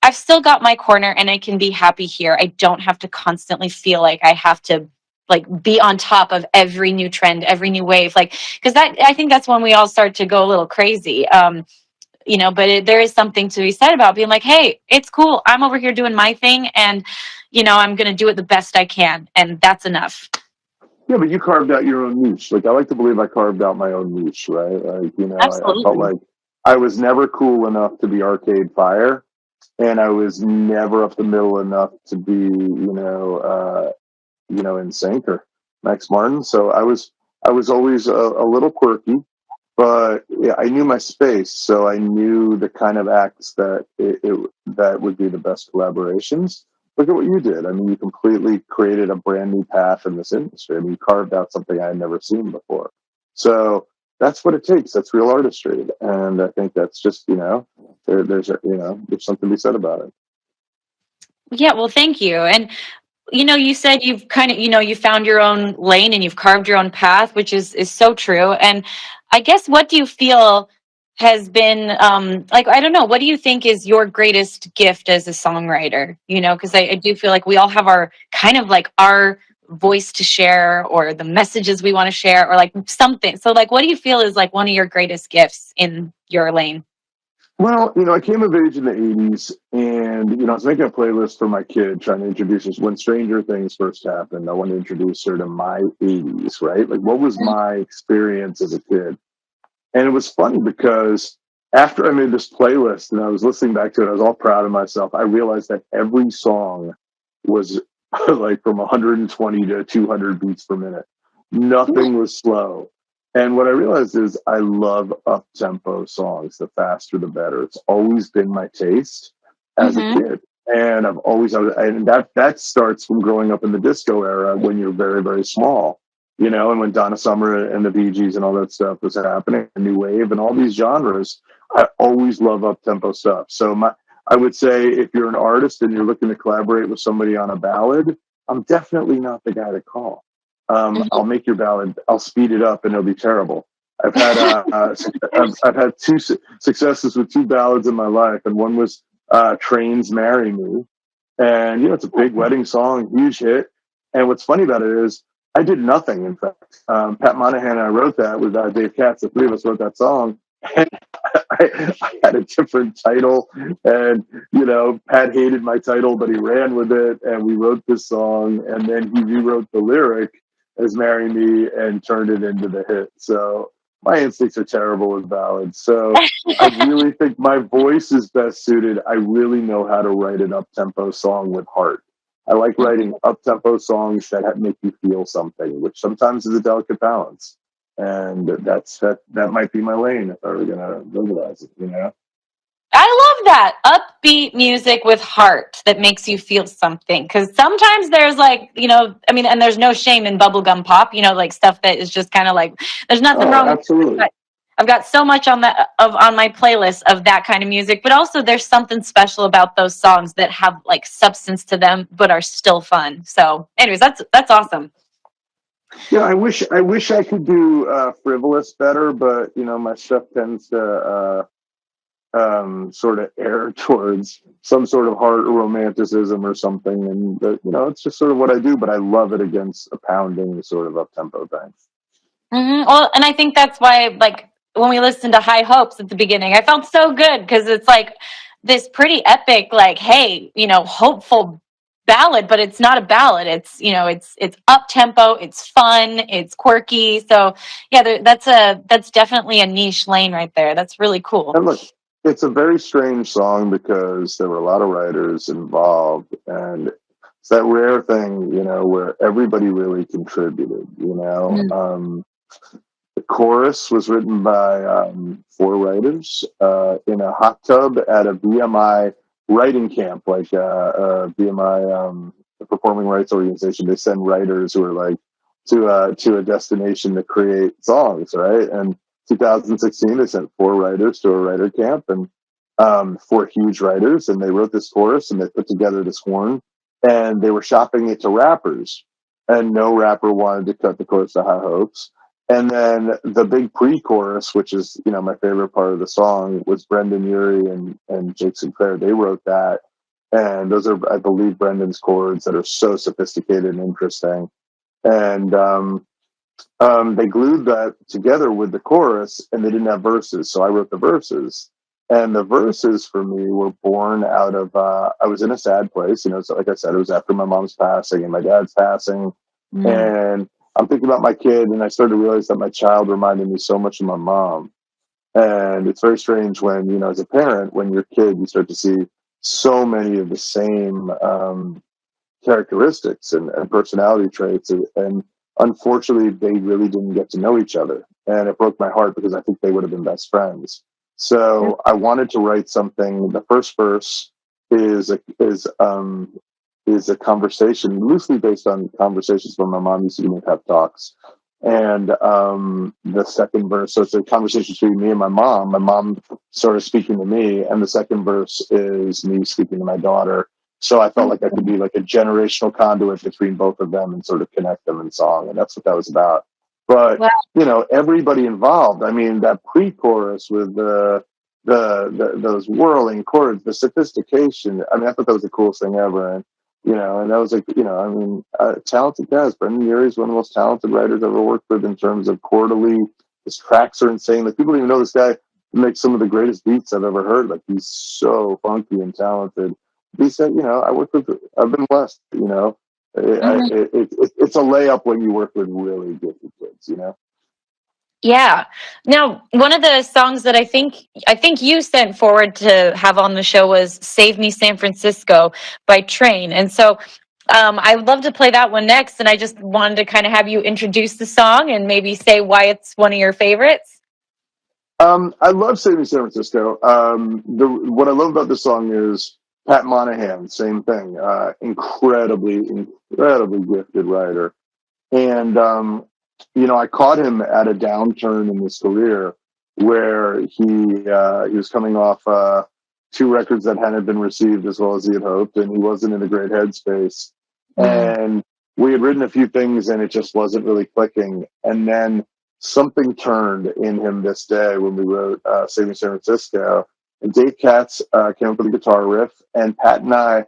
I've still got my corner and I can be happy here. I don't have to constantly feel like I have to like be on top of every new trend, every new wave. Like, because I think that's when we all start to go a little crazy. But there is something to be said about being like, hey, it's cool. I'm over here doing my thing, and I'm going to do it the best I can, and that's enough. Yeah, but you carved out your own niche. Like, I like to believe I carved out my own niche, right? Like, I felt Absolutely. like I was never cool enough to be Arcade Fire, and I was never up the middle enough to be, in sync or Max Martin. So I was always a little quirky, but yeah, I knew my space, so I knew the kind of acts that would be the best collaborations. Look at what you did. I mean, you completely created a brand new path in this industry. I mean, you carved out something I had never seen before. So that's what it takes. That's real artistry, and I think that's just there's something to be said about it. Yeah, well, thank you. And you said you've kind of, you found your own lane and you've carved your own path, which is so true. And I guess, what do you feel has been, like, I don't know, what do you think is your greatest gift as a songwriter? Because I do feel like we all have our kind of like our voice to share, or the messages we want to share, or like something. So like, what do you feel is like one of your greatest gifts in your lane? Well, I came of age in the 80s, and, I was making a playlist for my kid, trying to introduce us when Stranger Things first happened. I wanted to introduce her to my 80s, right? Like, what was my experience as a kid? And it was funny because after I made this playlist and I was listening back to it, I was all proud of myself. I realized that every song was like from 120 to 200 beats per minute. Nothing was slow. And what I realized is I love up tempo songs. The faster, the better. It's always been my taste as a Mm-hmm. kid. And and that starts from growing up in the disco era when you're very, very small, and when Donna Summer and the Bee Gees and all that stuff was happening, a new wave and all these genres. I always love up tempo stuff. So I would say if you're an artist and you're looking to collaborate with somebody on a ballad, I'm definitely not the guy to call. I'll make your ballad. I'll speed it up, and it'll be terrible. I've had I've had two successes with two ballads in my life, and one was Train's "Marry Me," and it's a big wedding song, huge hit. And what's funny about it is I did nothing. In fact, Pat Monahan and I wrote that with Dave Katz. The three of us wrote that song. And I had a different title, and Pat hated my title, but he ran with it, and we wrote this song, and then he rewrote the lyric as "Marry Me" and turned it into the hit. So my instincts are terrible with ballads. So I really think my voice is best suited. I really know how to write an up tempo song with heart. I like writing up tempo songs that make you feel something, which sometimes is a delicate balance. And that might be my lane if I were gonna verbalize it. I love that upbeat music with heart that makes you feel something. Because sometimes there's like, I mean, and there's no shame in bubblegum pop, like stuff that is just kind of like, there's nothing Oh, wrong with it. absolutely. But I've got so much on my playlist of that kind of music. But also, there's something special about those songs that have like substance to them, but are still fun. So, anyways, that's awesome. Yeah, I wish I could do frivolous better, but my stuff tends to sort of err towards some sort of heart romanticism or something, and it's just sort of what I do. But I love it against a pounding sort of up tempo thing. Well, and I think that's why, like, when we listened to High Hopes at the beginning, I felt so good because it's like this pretty epic, like, hey, hopeful ballad, but it's not a ballad. It's, it's up tempo, it's fun, it's quirky. So yeah, that's definitely a niche lane right there. That's really cool. And look, it's a very strange song because there were a lot of writers involved, and it's that rare thing, where everybody really contributed. Mm. The chorus was written by four writers in a hot tub at a BMI writing camp, like BMI, the Performing Rights Organization. They send writers who are like to a destination to create songs, right? And 2016, they sent four writers to a writer camp, and four huge writers, and they wrote this chorus and they put together this horn, and they were shopping it to rappers, and no rapper wanted to cut the chorus to High Hopes. And then the big pre-chorus, which is my favorite part of the song, was Brendan Urie and Jake Sinclair. They wrote that, and those are, I believe, Brendan's chords that are so sophisticated and interesting. And they glued that together with the chorus, and they didn't have verses, so I wrote the verses. And the verses for me were born out of I was in a sad place, so like I said, it was after my mom's passing and my dad's passing, Mm. and I'm thinking about my kid, and I started to realize that my child reminded me so much of my mom. And it's very strange when, as a parent, when you're a kid, you start to see so many of the same characteristics and personality traits. And unfortunately, they really didn't get to know each other. And it broke my heart because I think they would have been best friends. So I wanted to write something. The first verse is a conversation loosely based on conversations when my mom used to give me pep talks. And the second verse, so it's a conversation between me and my mom. My mom sort of speaking to me, and the second verse is me speaking to my daughter. So I felt like I could be like a generational conduit between both of them and sort of connect them in song, and that's what that was about. But Wow. everybody involved. I mean, that pre-chorus with those whirling chords, the sophistication. I mean, I thought that was the coolest thing ever. And that was like, I mean, talented guys. Brendan Urie is one of the most talented writers I've ever worked with in terms of quarterly. His tracks are insane. Like, people don't even know this guy makes some of the greatest beats I've ever heard. Like, he's so funky and talented. He said, I've been blessed, it's a layup when you work with really gifted kids. Yeah. Now, one of the songs that I think you sent forward to have on the show was "Save Me San Francisco" by Train. And so I would love to play that one next, and I just wanted to kind of have you introduce the song and maybe say why it's one of your favorites. I love Saving San Francisco. What I love about this song is Pat Monahan, same thing. Incredibly gifted writer. And, I caught him at a downturn in his career where he was coming off two records that hadn't been received as well as he had hoped, and he wasn't in a great headspace. Mm. And we had written a few things, and it just wasn't really clicking. And then something turned in him this day when we wrote Saving San Francisco. And Dave Katz came up with a guitar riff, and Pat and I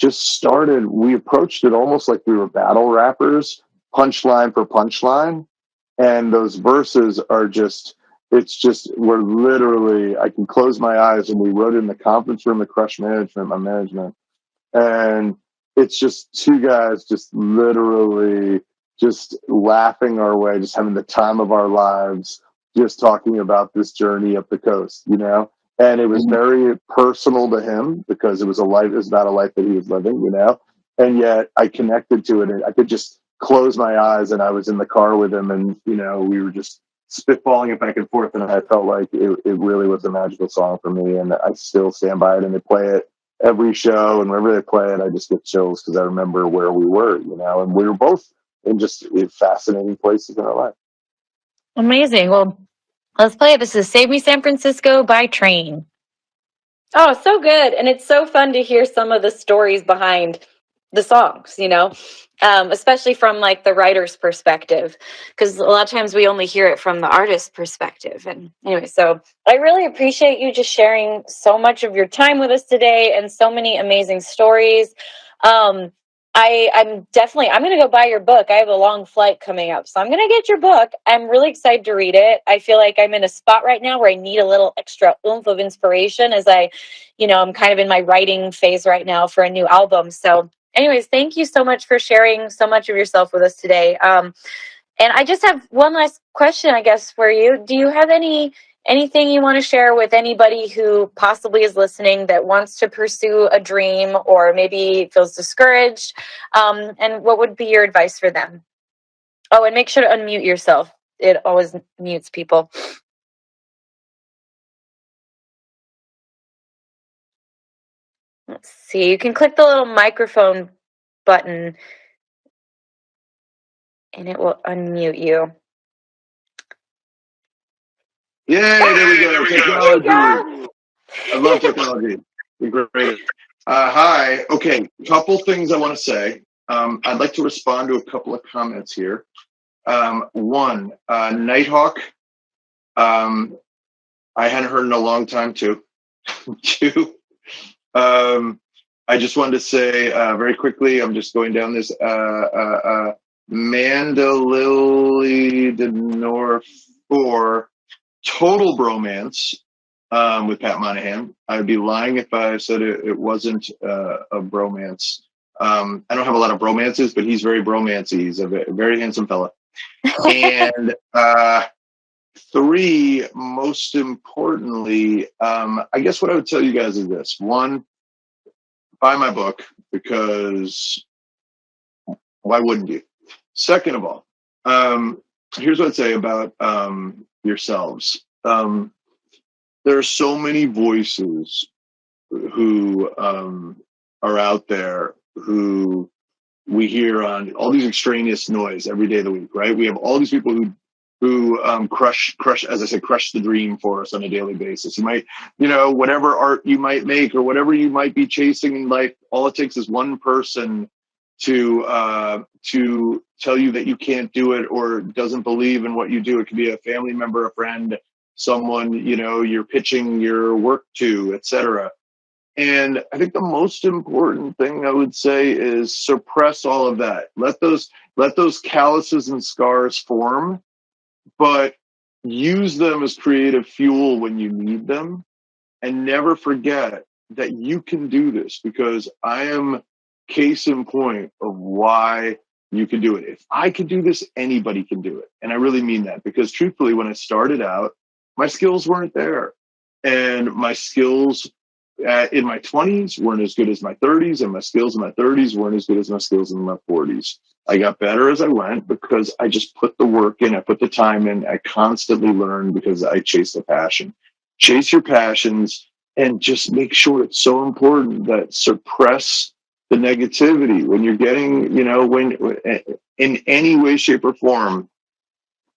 we approached it almost like we were battle rappers, punchline for punchline. And those verses are we're literally, I can close my eyes, and we wrote it in the conference room at Crush Management, my management. And it's just two guys just literally just laughing our way, just having the time of our lives, just talking about this journey up the coast. And it was very personal to him because it was not a life that he was living. And yet I connected to it, and I could just close my eyes, and I was in the car with him, and we were just spitballing it back and forth, and I felt like it really was a magical song for me, and I still stand by it, and they play it every show, and whenever they play it, I just get chills because I remember where we were, and we were both in just fascinating places in our life. Amazing. Well, let's play it. This is "Save Me San Francisco" by Train. Oh, so good. And it's so fun to hear some of the stories behind the songs, especially from like the writer's perspective, because a lot of times we only hear it from the artist's perspective. And anyway, so I really appreciate you just sharing so much of your time with us today and so many amazing stories. Um, I'm going to go buy your book. I have a long flight coming up, so I'm going to get your book. I'm really excited to read it. I feel like I'm in a spot right now where I need a little extra oomph of inspiration as I'm kind of in my writing phase right now for a new album. So anyways, thank you so much for sharing so much of yourself with us today. And I just have one last question, I guess, for you. Do you have anything you want to share with anybody who possibly is listening that wants to pursue a dream or maybe feels discouraged? And what would be your advice for them? Oh, and make sure to unmute yourself. It always mutes people. Let's see. You can click the little microphone button and it will unmute you. Yay, there we go. Technology. I love technology. You're great. Hi. Okay, couple things I want to say. I'd like to respond to a couple of comments here. One, Nighthawk. I hadn't heard in a long time too. Two, I just wanted to say very quickly, I'm just going down this Mandalily de North 4 total bromance with Pat Monahan. I'd be lying if I said it wasn't a bromance. I don't have a lot of bromances, but he's very bromancy. He's a very handsome fella. And three, most importantly, I guess what I would tell you guys is this. One, buy my book, because why wouldn't you? Second of all, here's what I'd say about yourselves. There are so many voices who are out there who we hear on all these extraneous noise every day of the week, right? We have all these people who crush, as I said, crush the dream for us on a daily basis. You might, whatever art you might make or whatever you might be chasing in life, all it takes is one person to tell you that you can't do it or doesn't believe in what you do. It could be a family member, a friend, someone, you're pitching your work to, etc. And I think the most important thing I would say is suppress all of that. Let those calluses and scars form, but use them as creative fuel when you need them. And never forget that you can do this, because I am case in point of why you can do it. If I could do this, anybody can do it. And I really mean that, because truthfully, when I started out, my skills weren't there. And my skills in my 20s weren't as good as my 30s, and my skills in my 30s weren't as good as my skills in my 40s. I got better as I went because I just put the work in, I put the time in, I constantly learned because I chased a passion. Chase your passions, and just make sure, it's so important that suppress the negativity when you're getting, when in any way, shape, or form.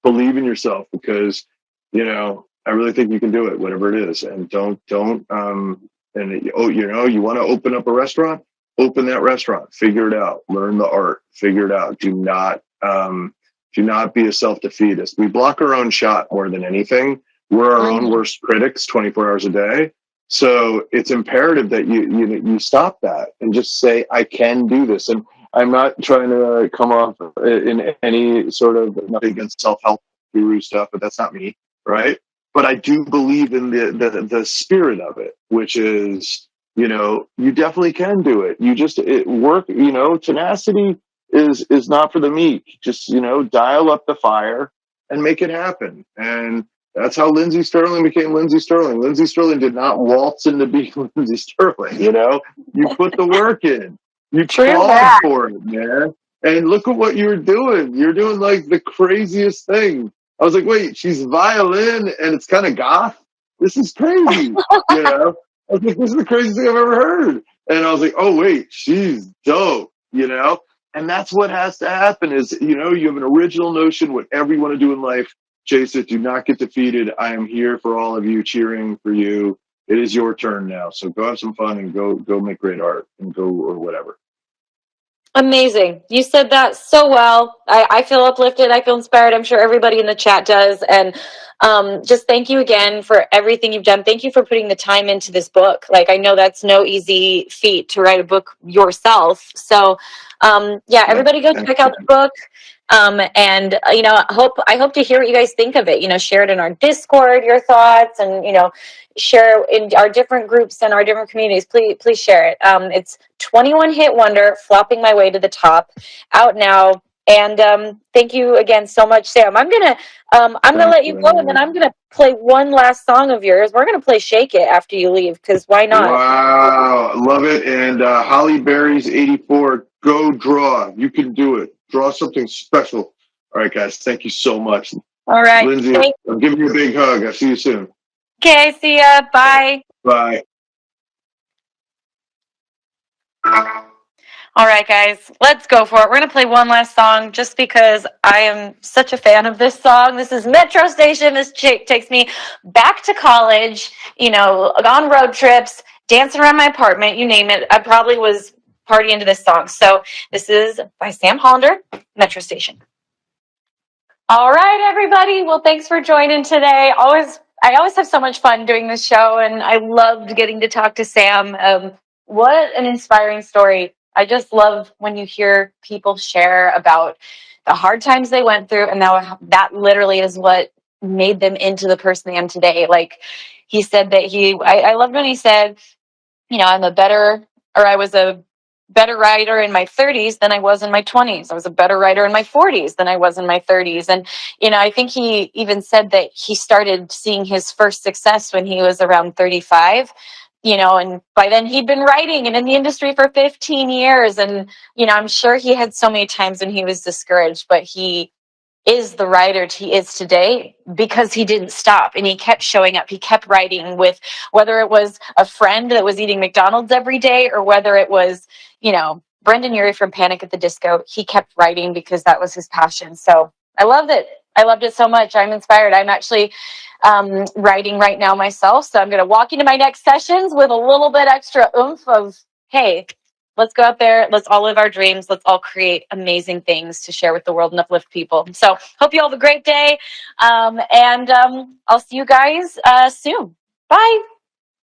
Believe in yourself, because I really think you can do it, whatever it is. And don't you want to open up a restaurant, open that restaurant, figure it out, learn the art, figure it out. Do not be a self-defeatist. We block our own shot more than anything. We're our own worst critics 24 hours a day. So it's imperative that you stop that and just say, I can do this. And I'm not trying to come off in any sort of, nothing against self-help guru stuff, but that's not me, right? But I do believe in the spirit of it, which is, you definitely can do it. Work, tenacity is not for the meek. Just, dial up the fire and make it happen. And that's how Lindsey Stirling became Lindsey Stirling. Lindsey Stirling did not waltz into being Lindsey Stirling, You put the work in. You clawed for it, man. And look at what you're doing. You're doing like the craziest thing. I was like, wait, she's violin and it's kind of goth? This is crazy, I was like, this is the craziest thing I've ever heard. And I was like, oh, wait, she's dope, And that's what has to happen is, you have an original notion, whatever you want to do in life, chase it. Do not get defeated. I am here for all of you, cheering for you. It is your turn now. So go have some fun and go make great art and go or whatever. Amazing. You said that so well. I feel uplifted. I feel inspired. I'm sure everybody in the chat does. And just thank you again for everything you've done. Thank you for putting the time into this book. Like, I know that's no easy feat to write a book yourself. So, yeah, everybody go check out the book. And I hope to hear what you guys think of it. Share it in our Discord, your thoughts, and share in our different groups and our different communities. Please share it. It's 21 Hit Wonder, Flopping My Way to the Top, out now. And thank you again so much, Sam. I'm gonna let you go, and then I'm gonna play one last song of yours. We're gonna play "Shake It" after you leave, because why not? Wow, love it. And Holly Berry's 84, go draw. You can do it. Draw something special. All right, guys. Thank you so much. All right, Lindsey, I'm giving you a big hug. I'll see you soon. Okay, see ya. Bye. Bye. All right, guys, let's go for it. We're going to play one last song just because I am such a fan of this song. This is Metro Station. This chick takes me back to college, on road trips, dancing around my apartment, you name it. I probably was partying to this song. So this is by Sam Hollander, Metro Station. All right, everybody. Well, thanks for joining today. I always have so much fun doing this show, and I loved getting to talk to Sam. What an inspiring story. I just love when you hear people share about the hard times they went through, and that literally is what made them into the person they am today. Like he said that I loved when he said, I was a better writer in my 30s than I was in my 20s. I was a better writer in my 40s than I was in my 30s. And, I think he even said that he started seeing his first success when he was around 35. And by then he'd been writing and in the industry for 15 years. And, I'm sure he had so many times when he was discouraged, but he is the writer he is today because he didn't stop and he kept showing up. He kept writing, with whether it was a friend that was eating McDonald's every day or whether it was, Brendan Urie from Panic at the Disco. He kept writing because that was his passion. So I loved it. I loved it so much. I'm inspired. I'm actually writing right now myself. So I'm going to walk into my next sessions with a little bit extra oomph of, hey, let's go out there. Let's all live our dreams. Let's all create amazing things to share with the world and uplift people. So hope you all have a great day. And I'll see you guys soon. Bye.